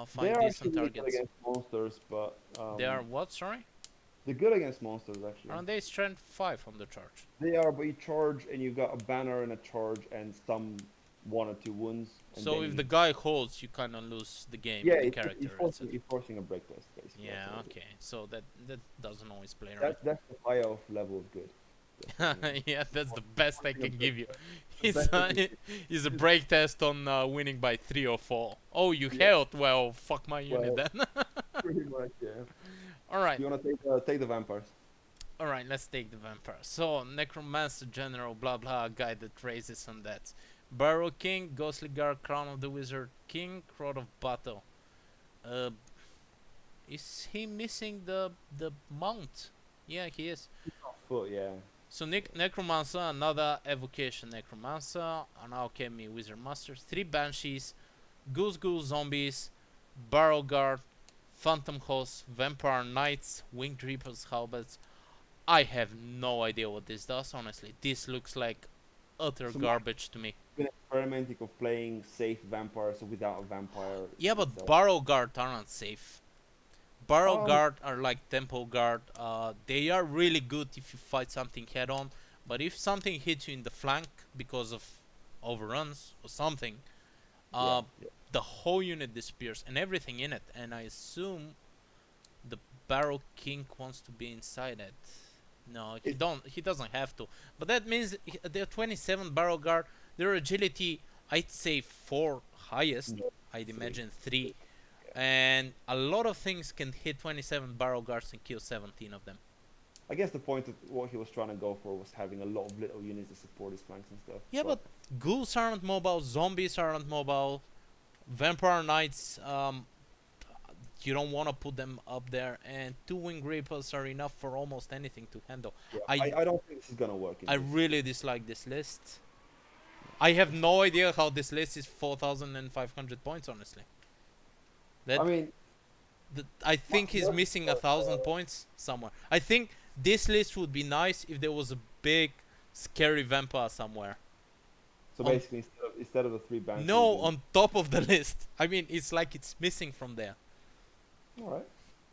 find
They're
decent
actually really good
targets.
against monsters, but
They are what? Sorry,
they're good against monsters actually.
aren't they strength 5 on the charge?
They are, but you charge and you've got a banner and a charge and some 1 or 2 wounds. And
So
then
if
you-
the guy holds, you kind of lose the game.
yeah,
the
it's,
character.
you're forcing a break test basically.
Yeah,
That's what it is.
okay. So that doesn't always play right.
That's the high elf level of good. Definitely.
Yeah, that's the best I
One thing
can
about
give you.
the
It's
best I can
it's a break test on winning by 3 or 4. Oh, you
yeah,
held? Well, fuck my unit
well,
then.
pretty much, yeah.
All right.
Do you want to take the vampires?
All right, let's take the vampire. So, Necromancer General, blah blah, guy that raises on that. Barrow King, Ghostly Guard, Crown of the Wizard King, Crowd of Battle. Uh, is he missing the mount? Yeah, he is.
Foot, yeah.
So Necromancer, another Evocation Necromancer, an Alchemy Wizard Master, 3 Banshees, Goose Zombies, Barrow Guard, Phantom Host, Vampire Knights, Winged Reapers Halberds. I have no idea what this does, honestly. This looks like utter
So Mike's
garbage to me.
been experimenting of playing safe vampires without a vampire
Yeah, but
itself.
Barrow Guard aren't safe. Barrow
Um,
Guard are like Temple Guard. They are really good if you fight something head on, but if something hits you in the flank because of overruns or something,
yeah,
uh,
yeah.
the whole unit disappears and everything in it. And I assume the Barrow King wants to be inside it. No, he
It,
don't. He doesn't have to. But that means they're 27 Barrow Guard. Their agility, I'd say 4 highest.
no,
I'd
three.
imagine 3. And a lot of things can hit 27 Barrow Guards and kill 17 of them.
I guess the point of what he was trying to go for was having a lot of little units to support his flanks and stuff.
Yeah,
But
but ghouls aren't mobile. Zombies aren't mobile. Vampire Knights, you don't want to put them up there. And 2 Wing Reapers are enough for almost anything to handle.
yeah,
I
I don't think this is gonna work in
I
this.
really dislike this list. I have no idea how this list is 4,500 points, honestly. That
I mean,
I think he's
what-
missing 1,000 points somewhere. I think this list would be nice if there was a big, scary vampire somewhere.
so
On,
basically, instead of the 3 banshees.
no, on top of the list. I mean, it's like it's missing from there.
All right.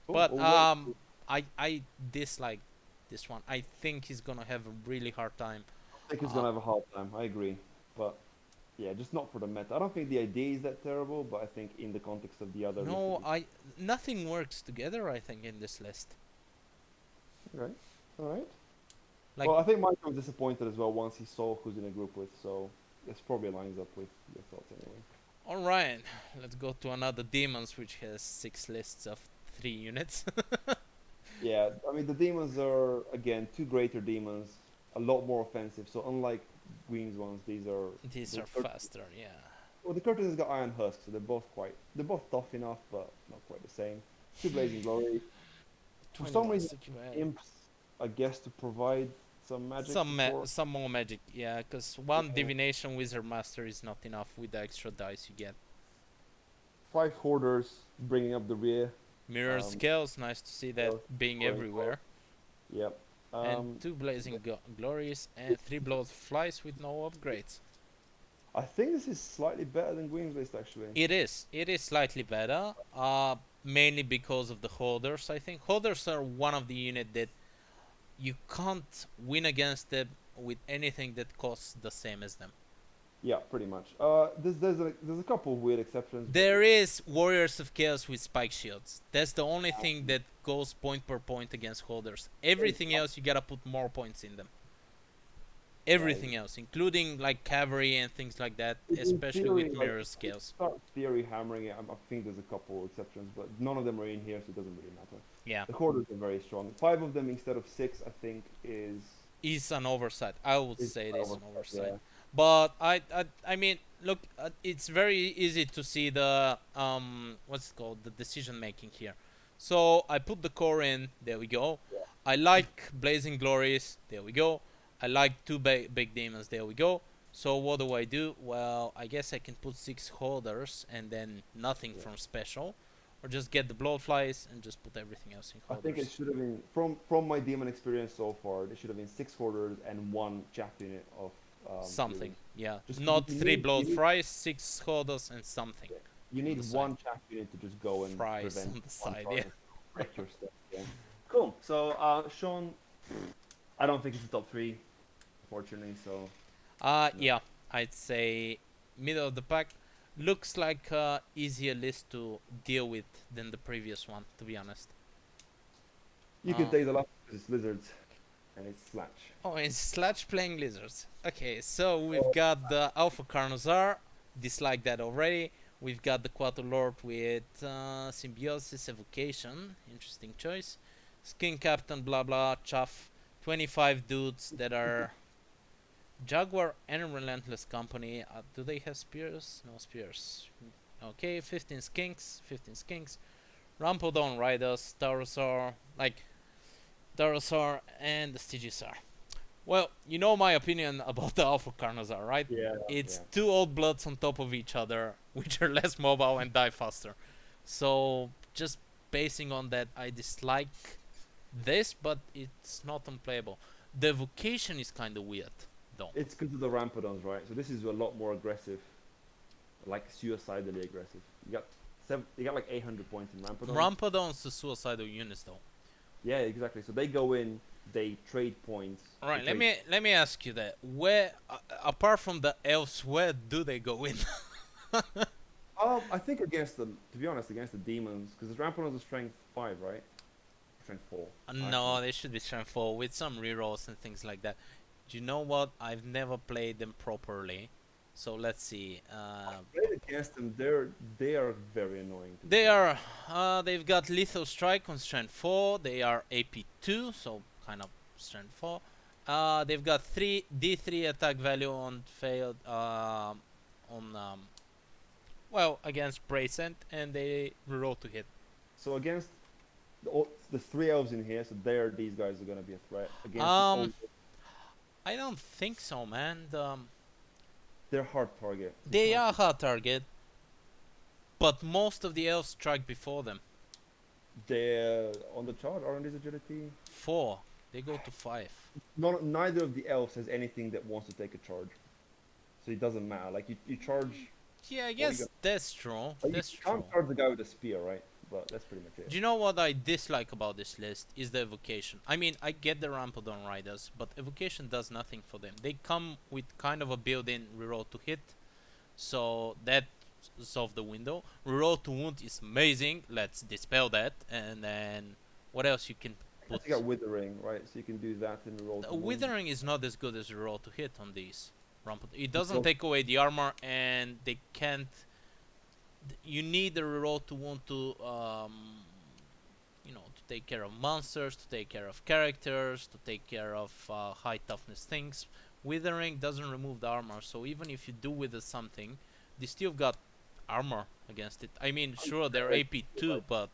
Cool.
But
Well,
I dislike this one. I think he's gonna have a really hard time.
I think he's
Uh,
gonna have a hard time. I agree, but yeah, just not for the meta. I don't think the idea is that terrible, but I think in the context of the other.
no, nothing works together. I think in this list.
Okay. All right.
Like,
Well, I think Mike was disappointed as well once he saw who's in a group with, so this probably lines up with your thoughts anyway.
all right, let's go to another demons, which has 6 lists of 3 units.
Yeah, I mean the demons are again 2 greater demons, a lot more offensive. So unlike Queen's ones, these are
These
the
are
Curt-
faster, yeah.
well, the Curtis has got Iron Husk, so they're both tough enough, but not quite the same. 2 Blazing Glory. For some
21
reason,
CQL.
imps, I guess, to provide some magic support.
Some more magic, yeah, because one
Yeah.
divination wizard master is not enough with the extra dice you get.
5 Hoarders bringing up the rear.
Mirror
Um,
scales, nice to see that
scales,
being
going
everywhere.
Yep.
And 2 blazing glories and 3 blood flies with no upgrades.
I think this is slightly better than Queen's list actually.
It is slightly better, mainly because of the holders. I think holders are one of the unit that you can't win against them with anything that costs the same as them.
Yeah, pretty much. There's a couple of weird exceptions. but
There is Warriors of Chaos with spike shields. That's the only thing that goes point per point against holders. Everything else you gotta put more points in them. Everything else, including like cavalry and things like that,
in
especially
theory,
with
like,
mirror
if you
scales.
start theory hammering it. I think there's a couple exceptions, but none of them are in here, so it doesn't really matter.
Yeah,
The Hoarders are very strong. 5 of them instead of 6, I think, is
is an oversight. I would say it is an
oversight,
oversight.
yeah.
But I mean, look, it's very easy to see the what's it called, the decision making here. So I put the core in. There we go.
Yeah.
I like Blazing Glories. There we go. I like 2 big demons. There we go. So what do? Well, I guess I can put 6 holders and then nothing
Yeah.
from special, or just get the bloodflies and just put everything else in
I
holders.
think it should have been from my demon experience so far. There should have been 6 Hoarders and 1 chaff unit of
Something, yeah.
Just
Not
you
3
need-
blood
you need-
fries, 6 holders, and something.
Yeah. You need
the side.
1 chaff unit to just go and
Fries
prevent
on the
one
side,
target
yeah.
to wreck your stuff. Yeah. Cool. So Sean, I don't think it's the top 3, unfortunately. So No.
Yeah, I'd say middle of the pack. Looks like easier list to deal with than the previous one, to be honest.
you can
Uh,
take the last because it's lizards. and it's Slatch.
Oh, it's Sludge playing lizards. Okay, so we've
Oh,
got the Alpha Carnosaur. Dislike that already. We've got the Quattro Lord with Symbiosis Evocation. Interesting choice. Skin Captain, blah blah, chuff. 25 dudes that are Jaguar and Relentless Company. Do they have spears? No spears. Okay, 15 skinks. 15 skinks. Rampodon Riders, Taurosaur. Like, Taurosaur and the Stygisaur. Well, you know my opinion about the Alpha Carnosaur, right?
yeah,
It's
yeah.
two old bloods on top of each other, which are less mobile and die faster. So, just basing on that, I dislike this, but it's not unplayable. The evocation is kind of weird, though.
It's because of the Rampodons, right? So this is a lot more aggressive, like suicidally aggressive. You got like 800 points in Rampodons.
Rampodon's the suicidal units, though.
Yeah, exactly. So they go in, they trade points.
All right,
they
let me ask you that. Where, apart from the elves, where do they go in?
I think against the, to be honest, against the demons, because the Rampodons are strength 5, right? Strength 4.
No, they should be strength 4 with some rerolls and things like that. Do you know what? I've never played them properly. So let's see.
Played against them, they are very annoying.
They are. They've got lethal strike on strength 4. They are AP 2, so kind of strength 4. They've got 3 D3 attack value on failed. On well, against Bracent, and they reroll to hit.
So against the 3 elves in here, so these guys are gonna be a threat against.
I don't think so, man.
They're hard target.
They are hard target, but most of the elves strike before them.
They're on the chart. Aren't agility?
4. They go to 5.
Neither of the elves has anything that wants to take a charge, so it doesn't matter. Like you charge.
Yeah, I guess that's true. That's
You can't
true.
charge the guy with a spear, right? But that's pretty much it.
Do you know what I dislike about this list is the evocation. I mean, I get the Rampodon Riders, but evocation does nothing for them. They come with kind of a built-in reroll to hit, so that's off the window. Reroll to wound is amazing. Let's dispel that, and then what else you can put?
You got withering, right? So you can do that and roll.
Withering is not as good as reroll to hit on these. It doesn't take away the armor, and they can't. You need the reroll to wound to, to take care of monsters, to take care of characters, to take care of high toughness things. Withering doesn't remove the armor, so even if you do wither something, they still got armor against it. I mean, sure, they're AP 2, but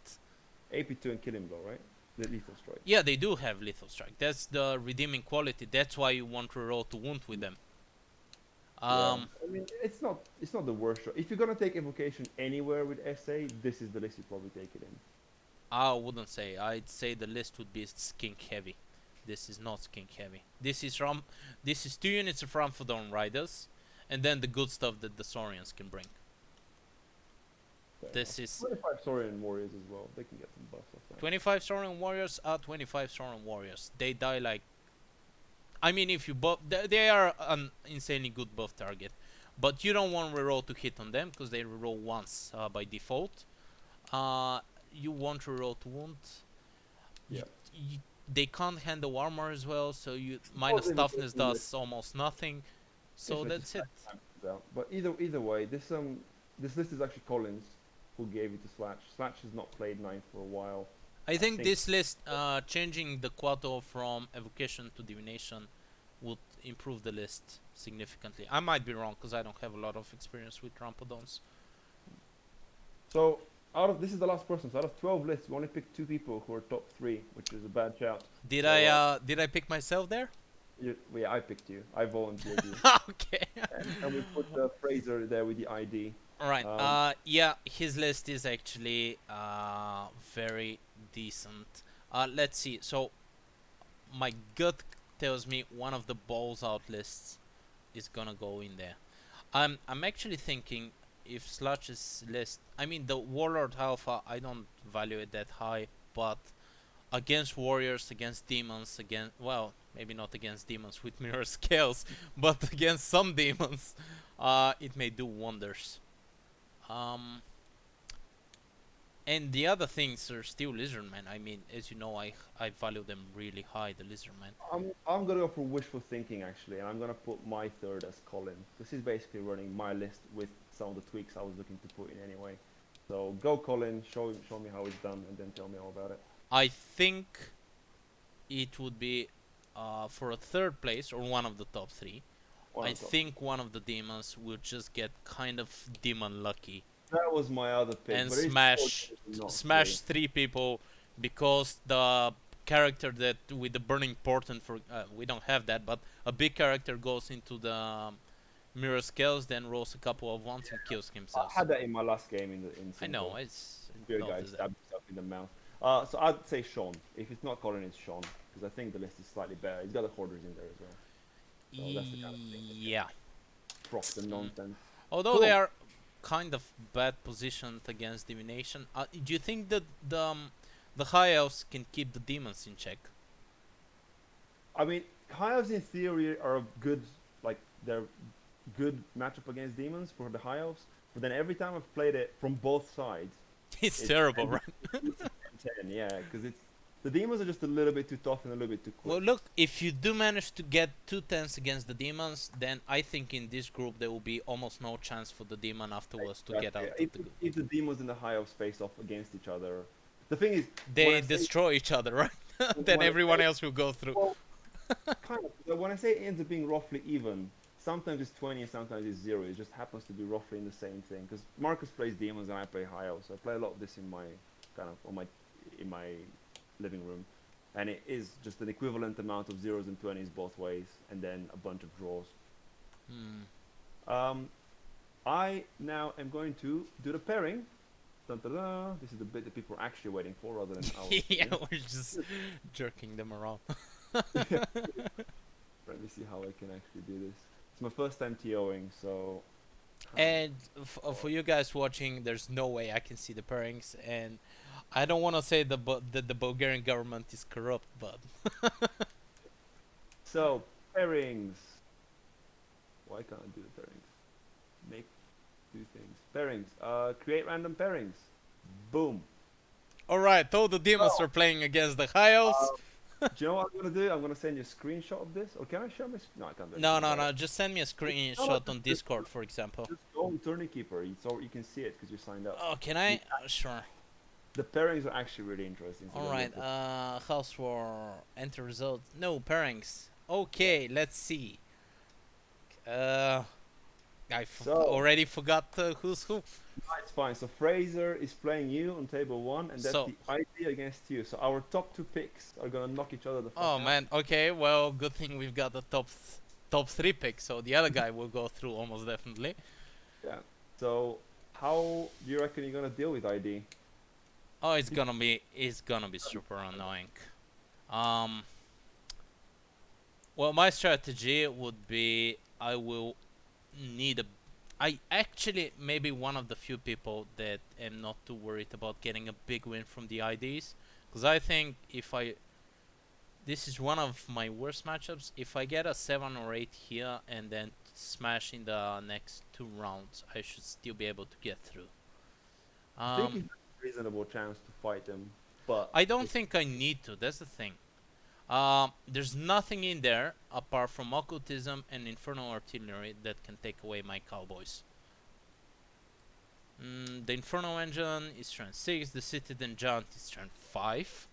AP 2 and killing blow, right? The lethal strike.
yeah, they do have lethal strike. That's the redeeming quality. That's why you want to reroll to wound with them.
I mean, it's not the worst shot. If you're gonna take evocation anywhere with SA, this is the list you probably take it in.
I wouldn't say. I'd say the list would be skink heavy. This is not skink heavy. This is 2 units of Ramphodon Riders, and then the good stuff that the Saurians can bring.
Fair
This
enough.
is
25 Saurian warriors as well. They can get some buffs off that.
25 Saurian Warriors are 25 Saurian Warriors. They die like. I mean, if you buff, they are an insanely good buff target, but you don't want reroll to hit on them because they reroll once by default. You want reroll to wound.
Yeah.
They can't handle armor as well, so you minus toughness does almost nothing. So that's it.
But either way, this list is actually Collins who gave it to Slatch. Slatch has not played 9 for a while.
I think this list, changing the Quattro from evocation to divination, would improve the list significantly. I might be wrong because I don't have a lot of experience with Rampodons.
So this is the last person. So out of 12 lists, we only picked 2 people who are top 3, which is a bad shout.
Did
So,
I pick myself there?
Yeah, I picked you. I volunteered you.
Okay.
and we put Fraser there with the ID.
All right. Yeah, his list is actually very decent. Let's see. So my gut tells me one of the balls out lists is gonna go in there. I'm actually thinking if Sludge's list. I mean, the Warlord Alpha. I don't value it that high, but against warriors, against demons, well, maybe not against demons with mirror scales, but against some demons, it may do wonders. And the other things are still lizardmen. I mean, as you know, I value them really high, the lizardmen.
I'm gonna go for wishful thinking actually, and I'm gonna put my third as Colin. This is basically running my list with some of the tweaks I was looking to put in anyway. So go Colin, show me how it's done, and then tell me all about it.
I think it would be for a third place or one of the top three.
One
I
on top.
think one of the demons will just get kind of demon lucky
That was my other pick,
and
but it's not three.
smash three people because the character that with the burning portent for we don't have that, but a big character goes into the mirror scales, then rolls a couple of ones and kills
I
himself.
had that in my last game in
I know,
single.
it's
Beer guy
noticed that.
stabbed himself in the mouth. So I'd say Sean. If it's not Colin, it's Sean because I think the list is slightly better. He's got the hoarders in there as well, so that's the kind of thing that can
Yeah.
prop the nonsense.
Although they
Cool.
are kind of bad positioned against divination, do you think that the high elves can keep the demons in check?
I mean, high elves in theory are a good, like they're good matchup against demons for the high elves. But then every time I've played it from both sides,
It's
it's
terrible, right?
10, yeah, because it's the demons are just a little bit too tough and a little bit too quick.
Well, look, if you do manage to get 2 10s against the demons, then I think in this group there will be almost no chance for the demon afterwards to get out
Exactly.
of the group.
If the demons and the high elves face off against each other, the thing is, when
They
I say,
destroy each other, right? Then
when I
everyone
say
else will go through.
well, kind of. But when I say it ends up being roughly even, sometimes it's 20 and sometimes it's 0. It just happens to be roughly in the same thing. Because Marcus plays demons and I play high elves. So I play a lot of this in my kind of in my living room, and it is just an equivalent amount of zeros and 20s both ways, and then a bunch of draws.
Hmm.
I now am going to do the pairing. Dun, dun, dun. This is the bit that people are actually waiting for rather than ours.
Yeah, we're just jerking them around.
Let me see how I can actually do this. It's my first time TOing, so.
And for you guys watching, there's no way I can see the pairings, and I don't want to say that the Bulgarian government is corrupt, but
So, pairings. Why can't I do the pairings? Make do things. Pairings. Create random pairings. Boom.
all right, all the demons
So,
are playing against the high elves.
do you know what I'm gonna do? I'm gonna send you a screenshot of this, or can I share my? No, I can't do
No,
anything
no,
about
no.
it.
Just send me a
No, no,
screenshot on Discord, for example.
just go on Tourney Keeper, so you can see it because you signed up.
Oh, can I? Sure.
The pairings are actually really interesting. So
All
they'll
right.
get the-
House war. Enter result. No pairings. Okay, let's see. Uh,
So,
already forgot who's who.
it's fine. So Fraser is playing you on table 1, and that's
So,
the idea against you. So our top 2 picks are gonna knock each other the fuck
oh
out.
man. Okay. Well, good thing we've got the top three picks. So the other guy will go through almost definitely.
Yeah. So how do you reckon you're gonna deal with ID?
Oh, it's gonna be super annoying. Um. Well, my strategy would be I will need a. I actually maybe one of the few people that am not too worried about getting a big win from the IDs, because I think if I this is one of my worst matchups. If I get a 7 or 8 here and then smash in the next 2 rounds, I should still be able to get through.
I think it's a reasonable chance to fight them, but
I don't think I need to. That's the thing. There's nothing in there apart from occultism and infernal artillery that can take away my cowboys. The infernal engine is turn 6. The citizen giant is turn 5.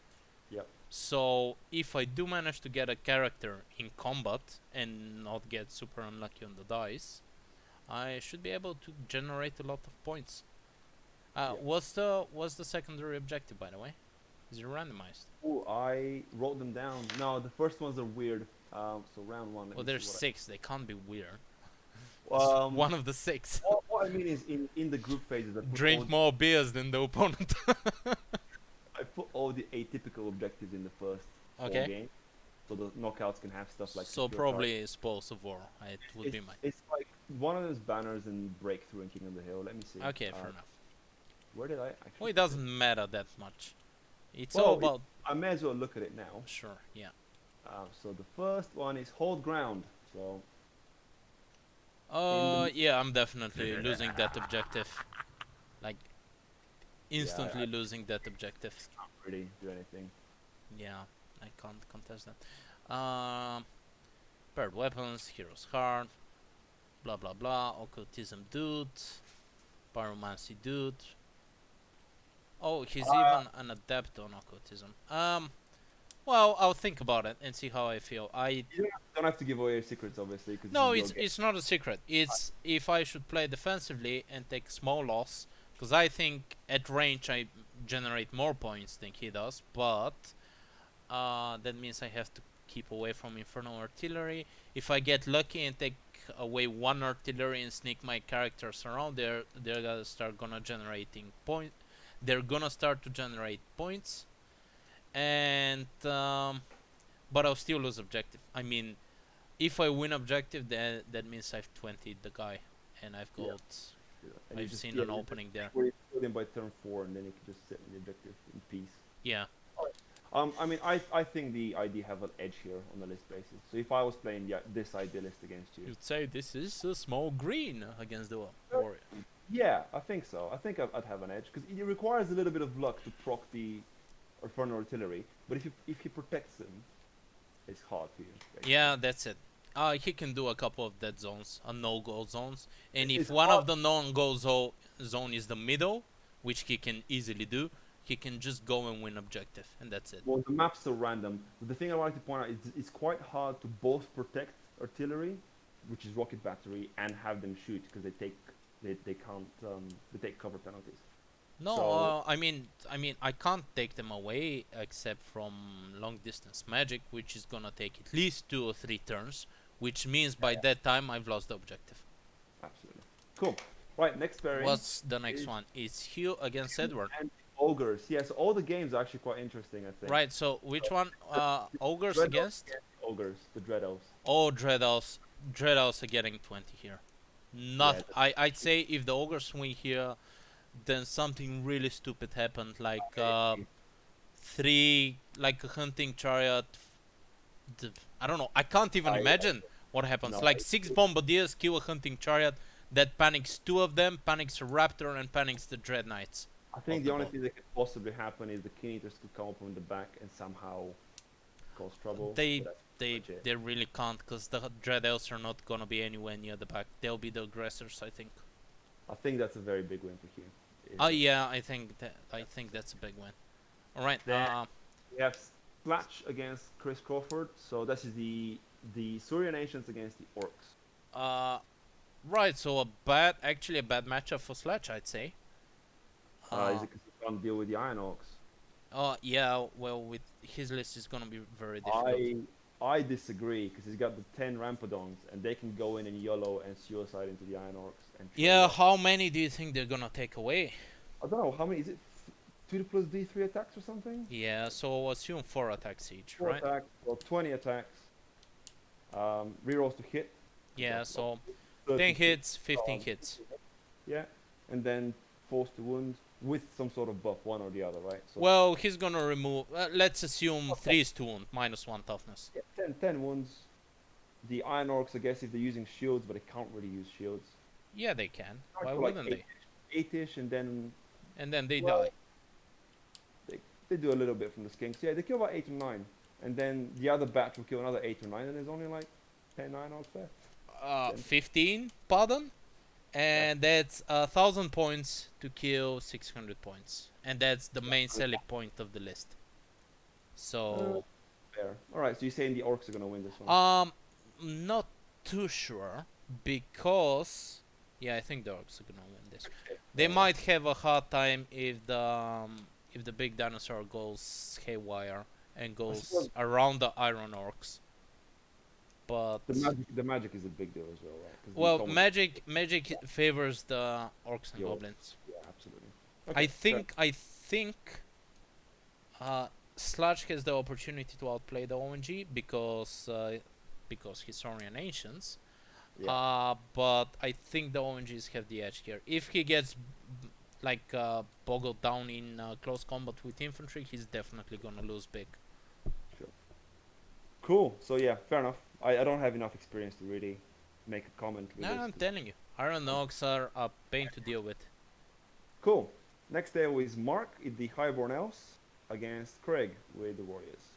Yep.
So if I do manage to get a character in combat and not get super unlucky on the dice, I should be able to generate a lot of points.
Yep.
What's the secondary objective, by the way? Is it randomized?
Ooh, I wrote them down. No, the first ones are weird. So round 1.
Well, there's 6. They can't be weird.
What
One of the 6.
what I mean is in the group phases,
Drink more beers than the opponent.
I put all the atypical objectives in the first 4
Okay.
games, so the knockouts can have stuff like.
So
secure
probably Spoils of War. It would be
it's,
mine.
it's like one of those banners and breakthrough and King of the Hill. Let me see.
Okay, fair enough.
Where did I actually?
Well, it
put
doesn't matter that much. It's
Well,
all about.
I may as well look at it now.
Sure, yeah.
So the first one is hold ground. So
Yeah, I'm definitely losing that objective. Like,
Yeah,
instantly losing that objective.
I can't really do anything.
Yeah, I can't contest that. Paired weapons, hero's heart, blah blah blah, occultism dude, pyromancy dude. Oh, he's even an adept on occultism. Well, I'll think about it and see how I feel.
Don't have to give away your secrets, obviously, because this
No,
is your game.
it's not a secret. It's if I should play defensively and take small loss, because I think at range I generate more points than he does, but that means I have to keep away from infernal artillery. If I get lucky and take away one artillery and sneak my characters around, they're gonna start gonna generating point. They're gonna start to generate points, and but I'll still lose objective. I mean, if I win objective, then that means I've 20'd the guy, and I've
Yeah.
got.
And
I've seen an opening there.
Put in by turn 4, and then you can just sit in the objective in peace.
Yeah.
I mean, I think the ID have an edge here on the list basis. So if I was playing this ID list against you,
You'd say this is a small green against the warrior.
yeah, I think so. I think I'd have an edge because it requires a little bit of luck to proc the infernal artillery. But if he protects them, it's hard for you. Basically.
Yeah, that's it. He can do a couple of dead zones, no-go zones, and if
It's
one
hard.
of the non-go zone is the middle, which he can easily do, he can just go and win objective, and that's it.
Well, the map's so random. But the thing I like to point out is it's quite hard to both protect artillery, which is rocket battery, and have them shoot because they can't they take cover penalties.
No,
So-
I can't take them away except from long distance magic, which is gonna take at least 2 or 3 turns, which means by that time I've lost the objective.
Absolutely. Cool. Right, next pairing.
What's the next
is
one? It's Hugh against Edward.
And ogres. Yes, all the games are actually quite interesting, I think.
Right, so which one? Ogres
Dread
against?
ogres, the dread elves.
Oh, Dread Elves. Dread Elves are getting 20 here. Not. I'd say if the ogres win here, then something really stupid happened, like like a hunting chariot. I don't know. I can't even imagine what happens.
No,
Like 6 bombardiers kill a hunting chariot that panics 2 of them, panics a raptor, and panics the dread knights.
I think
of
the
the
only
boat.
thing that could possibly happen is the keen eaters could come up from the back and somehow cause trouble.
They
but that's legit.
they really can't, because the dread elves are not gonna be anywhere near the back. They'll be the aggressors, I think.
I think that's a very big win for Hugh.
Oh yeah, I think that's a big win. All right.
Then- We have Splash against Chris Crawford. So this is the Surian Ancients against the Orcs.
Right. So actually a bad matchup for Sledge, I'd say.
Is it because he can't deal with the Iron Orcs?
Yeah. Well, with his list is gonna be very difficult.
I disagree because he's got the 10 Rampadons and they can go in YOLO and suicide into the Iron Orcs. And
Yeah. How many do you think they're gonna take away?
I don't know how many is it. 2 plus D3 attacks or something?
Yeah. So assume 4 attacks each,
4
right?
attacks, or 20 attacks. Rerolls to hit.
Yeah. So
30
10 hits, 15
um,
hits.
Yeah, and then force to wound with some sort of buff, one or the other, right? So
Well, he's gonna remove. Let's assume 3 is to wound, -1 toughness.
yeah, 10 wounds. The Iron Orcs, I guess, if they're using shields, but they can't really use shields.
Yeah, they can. Why
So
wouldn't they?
8-ish, and then
And then they
Well,
die.
they do a little bit from the skinks. Yeah, they kill about 8 or 9, and then the other batch will kill another 8 or 9, and there's only like 10 Iron Orcs left.
15, pardon, and that's 1,000 points to kill 600 points, and that's the main selling point of the list. So,
Fair. All right, so you're saying the Orcs are gonna win this one?
not too sure, because yeah, I think the orcs are gonna win this. They might have a hard time if the big dinosaur goes haywire and goes
suppose-
around the iron orcs. But
The magic is a big deal as well, right? 'Cause the
well,
common-
magic favors the orcs and
The orcs.
goblins.
Yeah, absolutely.
I
fair.
think Sludge has the opportunity to outplay the ONG because he's Saurian Ancients.
Yeah.
But I think the ONGs have the edge here. If he gets boggled down in close combat with infantry, he's definitely gonna lose big.
Cool. So yeah, fair enough. I don't have enough experience to really make a comment with
Nah, I'm
this.
telling you, Iron Orcs are a pain to deal with.
Cool. Next table is Mark, the Highborn Elves, against Craig with the Warriors.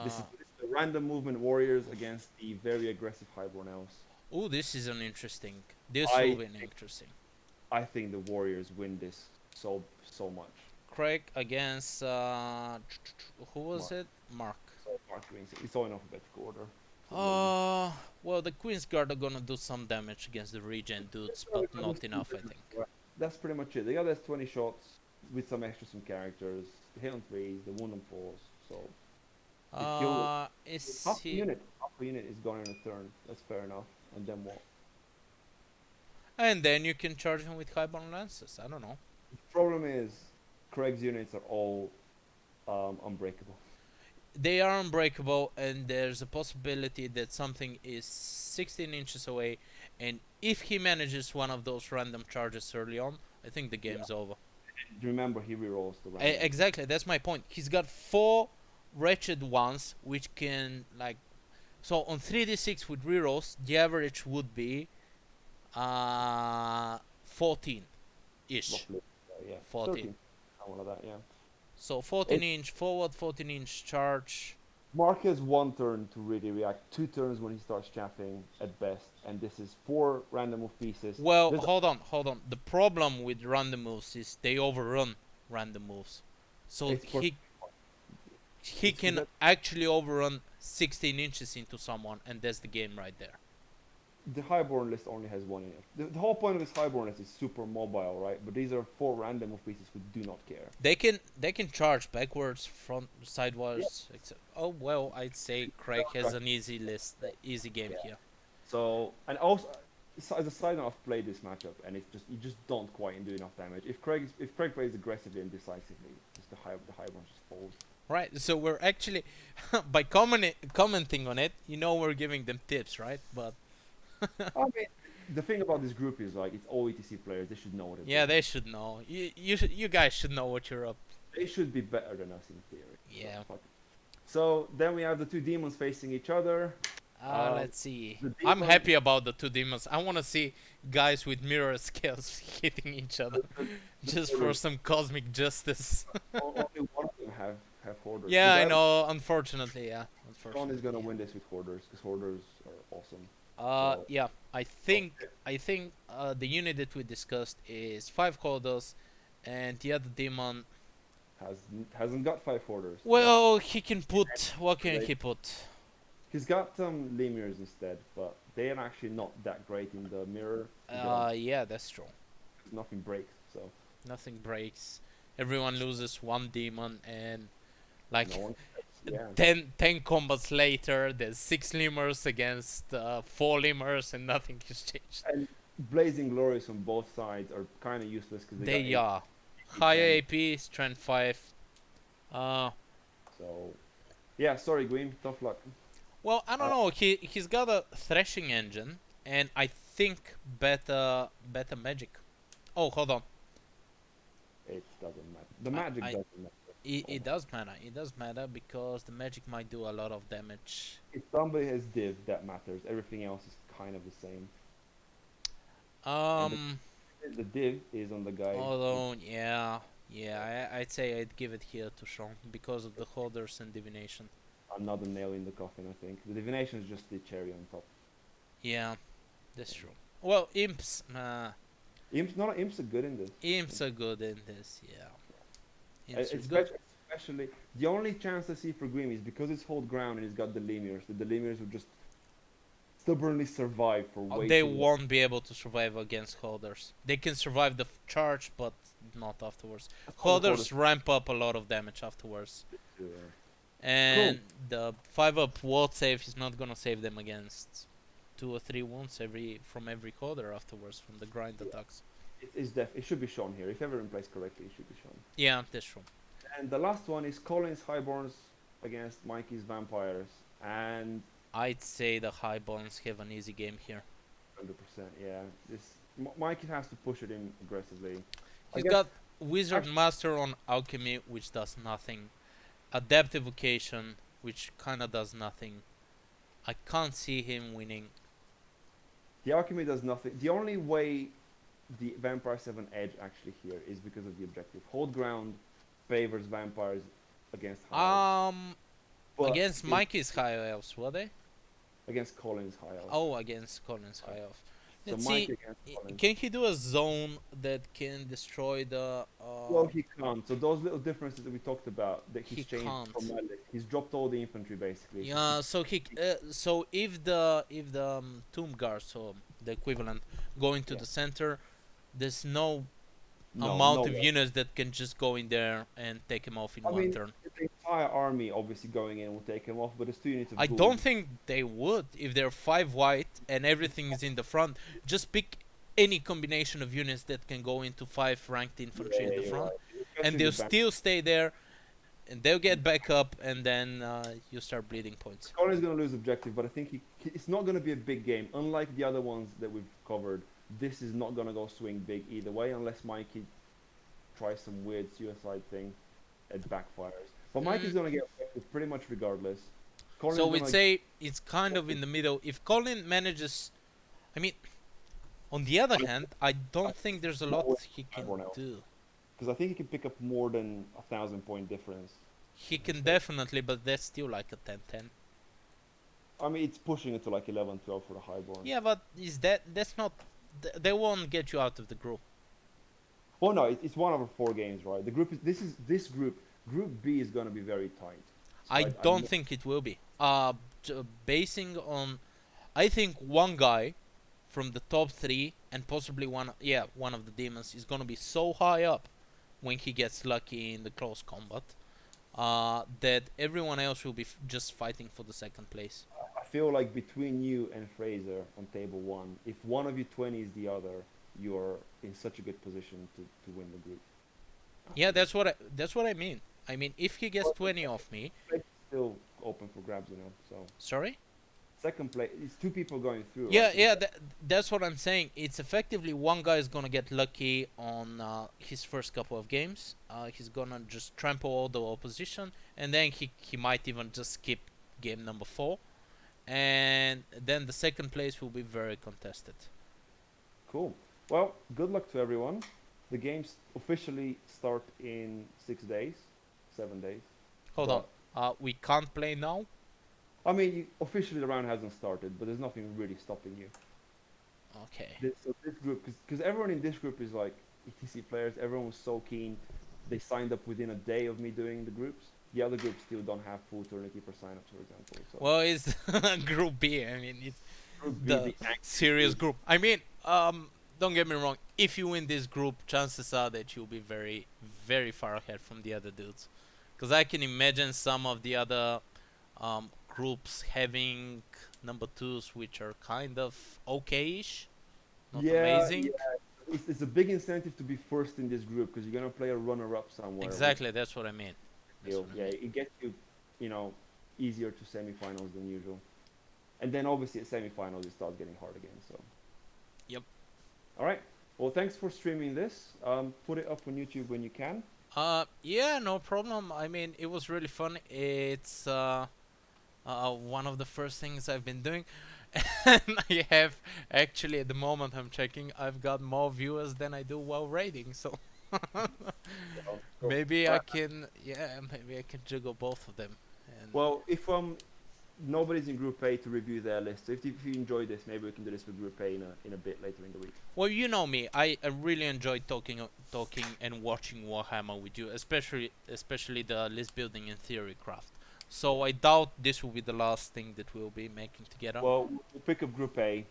This
Uh,
is the random movement Warriors against the very aggressive Highborn Elves.
oh, this is an interesting. This will
I
be an interesting.
I think the Warriors win this so much.
Craig against who was
Mark,
it? Mark.
so Mark wins. It's all in alphabetical order. So
Well, the Queen's Guard are gonna do some damage against the regen dudes, but not enough, I think.
that's pretty much it. The others 20 shots with some extras from characters. The hit on threes, the wound on fours. So it kills
Is he?
half a unit is gone in a turn. That's fair enough. And then what?
And then you can charge him with highborn lances. I don't know.
The problem is Craig's units are all unbreakable.
They are unbreakable, and there's a possibility that something is 16 inches away. And if he manages one of those random charges early on, I think the game's over.
Remember, he rerolls the random.
Exactly, that's my point. He's got 4 wretched ones, which can like. So on 3d6 with rerolls, the average would be 14 ish.
Roughly, yeah.
14.
13, something like that, yeah.
So 14 inch forward, 14 inch charge.
Mark has 1 turn to really react, 2 turns when he starts chaffing at best, and this is 4 random move pieces.
Well, hold on. The problem with random moves is they overrun random moves. So he can actually overrun 16 inches into someone, and that's the game right there.
The Highborn list only has 1 in it. The whole point of this Highborn list is super mobile, right? But these are 4 random move pieces who do not care.
They can charge backwards, front, sideways. Yeah. Oh well, I'd say Craig has an easy list, easy game here.
So, and also as a side note, I've played this matchup, and it's just you just don't quite do enough damage. If Craig plays aggressively and decisively, just the Highborn just falls.
Right. So we're actually by commenting on it, we're giving them tips, right? But
I mean, the thing about this group is like it's all ETC players. They should know what it is.
Yeah, they should know. You guys should know what you're up.
They should be better than us in theory.
Yeah.
So then we have the 2 demons facing each other.
Let's see. I'm happy about the 2 demons. I want to see guys with mirror scales hitting each other, just for some cosmic justice.
Only one of them have hoarders.
Yeah, I know. Unfortunately, yeah.
Sean is gonna win this with hoarders because hoarders are awesome.
Yeah. I think the unit that we discussed is 5 hoarders, and the other demon
hasn't got 5 hoarders.
Well, he can put. What can he put?
He's got some lemurs instead, but they are actually not that great in the mirror.
Yeah, that's true.
Nothing breaks, so.
Nothing breaks. Everyone loses 1 demon, and like
no
10 combats later, there's 6 lemurs against 4 lemurs, and nothing has changed.
And blazing glories on both sides are kind of useless because
they are higher AP, strength 5.
So, yeah. Sorry, Gwyn. Tough luck.
Well, I don't know. He's got a threshing engine, and I think better magic. Oh, hold on.
It doesn't matter. The magic doesn't matter.
It does matter. It does matter because the magic might do a lot of damage.
If somebody has div, that matters. Everything else is kind of the same. The div is on the guy.
Although, yeah, I'd say I'd give it here to Sean because of the holders and divination.
Another nail in the coffin, I think. The divination is just the cherry on top.
Yeah, that's true. Well, imps.
Imps are good in this.
Imps are good in this, yeah.
Especially, the only chance I see for Grim is because it's hold ground and he's got the lemurs. The lemurs will just stubbornly survive for way
They
too long.
won't be able to survive against holders. They can survive the charge, but not afterwards. Holders ramp up a lot of damage afterwards.
Yeah.
And the 5-up ward save is not gonna save them against 2 or 3 wounds from every holder afterwards from the grind attacks.
It should be shown here. If everyone plays correctly, it should be shown.
Yeah, that's true.
And the last one is Colin's Highborns against Mikey's Vampires. And
I'd say the Highborns have an easy game here.
100%, yeah. Mikey has to push it in aggressively.
He's got Wizard Master on Alchemy, which does nothing. Adept Evocation, which kinda does nothing. I can't see him winning.
The Alchemy does nothing. The only way the Vampire 7 edge actually here is because of the objective. Hold ground favors vampires against high elves,
Um,
but
against Mikey's high elves, were they?
against Colin's high elves.
Oh, against Colin's high elf.
So
Let's
Mike
see.
against Colin.
Can he do a zone that can destroy the?
Well, he can't. So those little differences that we talked about that
He
he's changed from
can't.
my list. He's dropped all the infantry basically. So
Yeah. So so if the tomb guards, so the equivalent, go into
yeah,
the center, there's no
no
amount of
way.
units that can just go in there and take him off in
I
one
mean,
turn.
the entire army obviously going in will take him off, but there's 2 units
I
of
don't
ghouls.
think they would if they're 5 white and everything is in the front. Just pick any combination of units that can go into 5 ranked infantry in
Yeah,
the
you're
front,
right.
and
Especially
they'll
the band.
still stay there, and they'll get back up, and then you start bleeding points.
Colin's going to lose objective, but I think it's not going to be a big game. Unlike the other ones that we've covered, this is not going to go swing big either way, unless Mikey tries some weird suicide thing. It backfires. But Mikey's
Mm,
going to get effective pretty much regardless.
so
Colin's
we'd
going to
say it's kind of in the middle. If Colin manages, I mean, on the other hand, I don't think there's a lot he can
everyone else
do.
because I think he can pick up more than 1,000 point difference.
He can definitely, but that's still like a 10-10.
I mean, it's pushing it to like 11, 12 for the highborn.
Yeah, but that's not. They won't get you out of the group.
Well, no, it's one over 4 games, right? The group is this group. Group B is going to be very tight. So
I don't think it will be. Basing on, I think one guy from the top three and possibly one of the demons is gonna be so high up when he gets lucky in the close combat, that everyone else will be just fighting for the second place.
I feel like between you and Fraser on table 1, if one of you 20 is the other, you're in such a good position to win the group.
Yeah, that's what I mean. I mean, if he gets
But
20 off me,
it's still open for grabs, So
sorry.
second place, it's 2 people going through,
Yeah,
right? So
yeah, that's what I'm saying. It's effectively one guy is gonna get lucky on his first couple of games. He's gonna just trample all the opposition, and then he might even just skip game number 4, and then the second place will be very contested.
cool. Well, good luck to everyone. The games officially start in 6 days, 7 days.
Hold on,
But
we can't play now.
I mean, officially the round hasn't started, but there's nothing really stopping you.
Okay.
So this group, because everyone in this group is like ETC players. Everyone was so keen. They signed up within a day of me doing the groups. The other groups still don't have full tournament keeper signups, for example. So
Well, it's Group B. I mean, it's
Group B,
the
the angry
serious
group.
group. I mean, don't get me wrong. If you win this group, chances are that you'll be very, very far ahead from the other dudes. Because I can imagine some of the other groups having number twos, which are kind of okay-ish, not
Yeah,
amazing.
yeah. It's a big incentive to be first in this group because you're gonna play a runner-up somewhere.
Exactly, that's what I mean. That's what I
Yeah,
mean.
it gets you, easier to semifinals than usual. And then obviously at semifinals it starts getting hard again. So.
Yep.
All right. Well, thanks for streaming this. Put it up on YouTube when you can.
Yeah, no problem. I mean, it was really fun. It's one of the first things I've been doing. And I have actually at the moment I'm checking, I've got more viewers than I do while raiding. So
So, cool.
maybe
All
I
right.
can, yeah, maybe I can juggle both of them. And
Well, if nobody's in Group A to review their list, so if you enjoy this, maybe we can do this with Group A in a bit later in the week.
well, you know me, I really enjoy talking and watching Warhammer with you, especially the list building and theory craft. So I doubt this will be the last thing that we'll be making together.
Well, we'll pick up Group A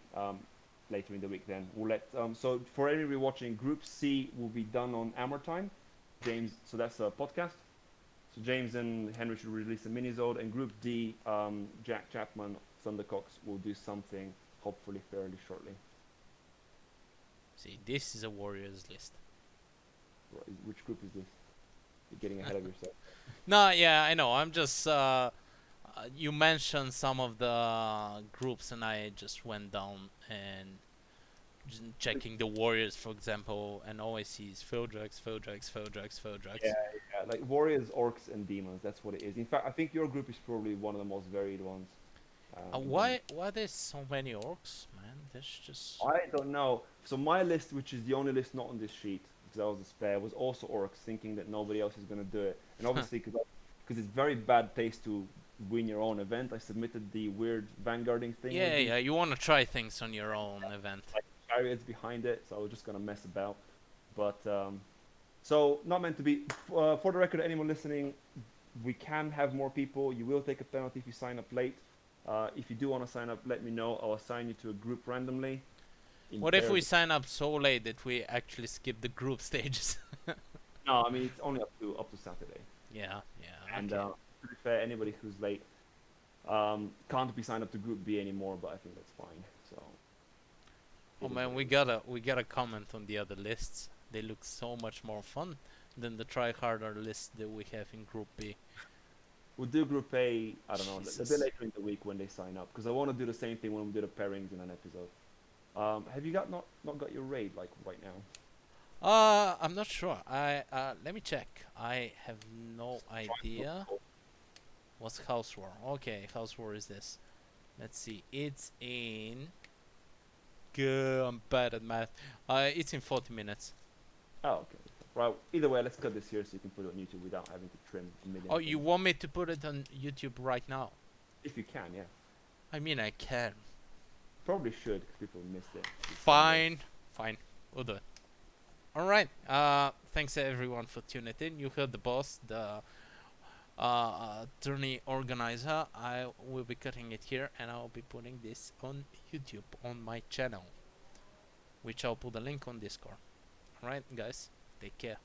later in the week. Then we'll let. So for anybody watching, Group C will be done on Hammer Time. James, so that's a podcast. So James and Henry should release a mini-zode, and Group D, Jack Chapman, Thundercox will do something hopefully fairly shortly.
See, this is a warriors list.
Right, which group is this? You're getting ahead of yourself.
No, yeah, I know. I'm just you mentioned some of the groups, and I just went down and checking the warriors, for example, and always sees Fildrax, Fildrax, Fildrax, Fildrax.
Yeah, like warriors, orcs, and demons. That's what it is. In fact, I think your group is probably one of the most varied ones.
Why there's so many orcs, man? There's just
I don't know. So my list, which is the only list not on this sheet, because I was a spare, was also orcs, thinking that nobody else is going to do it. And obviously, because it's very bad taste to win your own event, I submitted the weird vanguarding thing with
yeah,
the
yeah. You want to try things on your own event.
like chariots behind it. So I was just going to mess about. But so not meant to be. For the record, anyone listening, we can have more people. You will take a penalty if you sign up late. If you do want to sign up, let me know. I'll assign you to a group randomly. In
What if we
pairs.
sign up so late that we actually skip the group stages?
No, I mean it's only up to Saturday.
Yeah, yeah.
And
Okay.
to be fair, anybody who's late can't be signed up to Group B anymore. But I think that's fine. So.
Oh
It is
man,
what it is.
we gotta comment on the other lists. They look so much more fun than the tryharder list that we have in Group B.
We'll do Group A. I don't know a bit
Jesus.
later in the week when they sign up because I want to do the same thing when we do the pairings in an episode. Have you got not got your raid like right now?
I'm not sure. I let me check. I have no idea. What's House War? Okay, House War is this. Let's see. It's in. I'm bad at math. It's in 40 minutes.
Oh, okay. Right. Either way, let's cut this here so you can put it on YouTube without having to trim a million
Oh, you
things.
want me to put it on YouTube right now?
If you can, yeah.
I mean, I can.
Probably should because people missed it.
Fine, fine. We'll do it. All right. Thanks everyone for tuning in. You heard the boss, the tourney organizer. I will be cutting it here, and I'll be putting this on YouTube on my channel, which I'll put a link on Discord. All right, guys. Take care.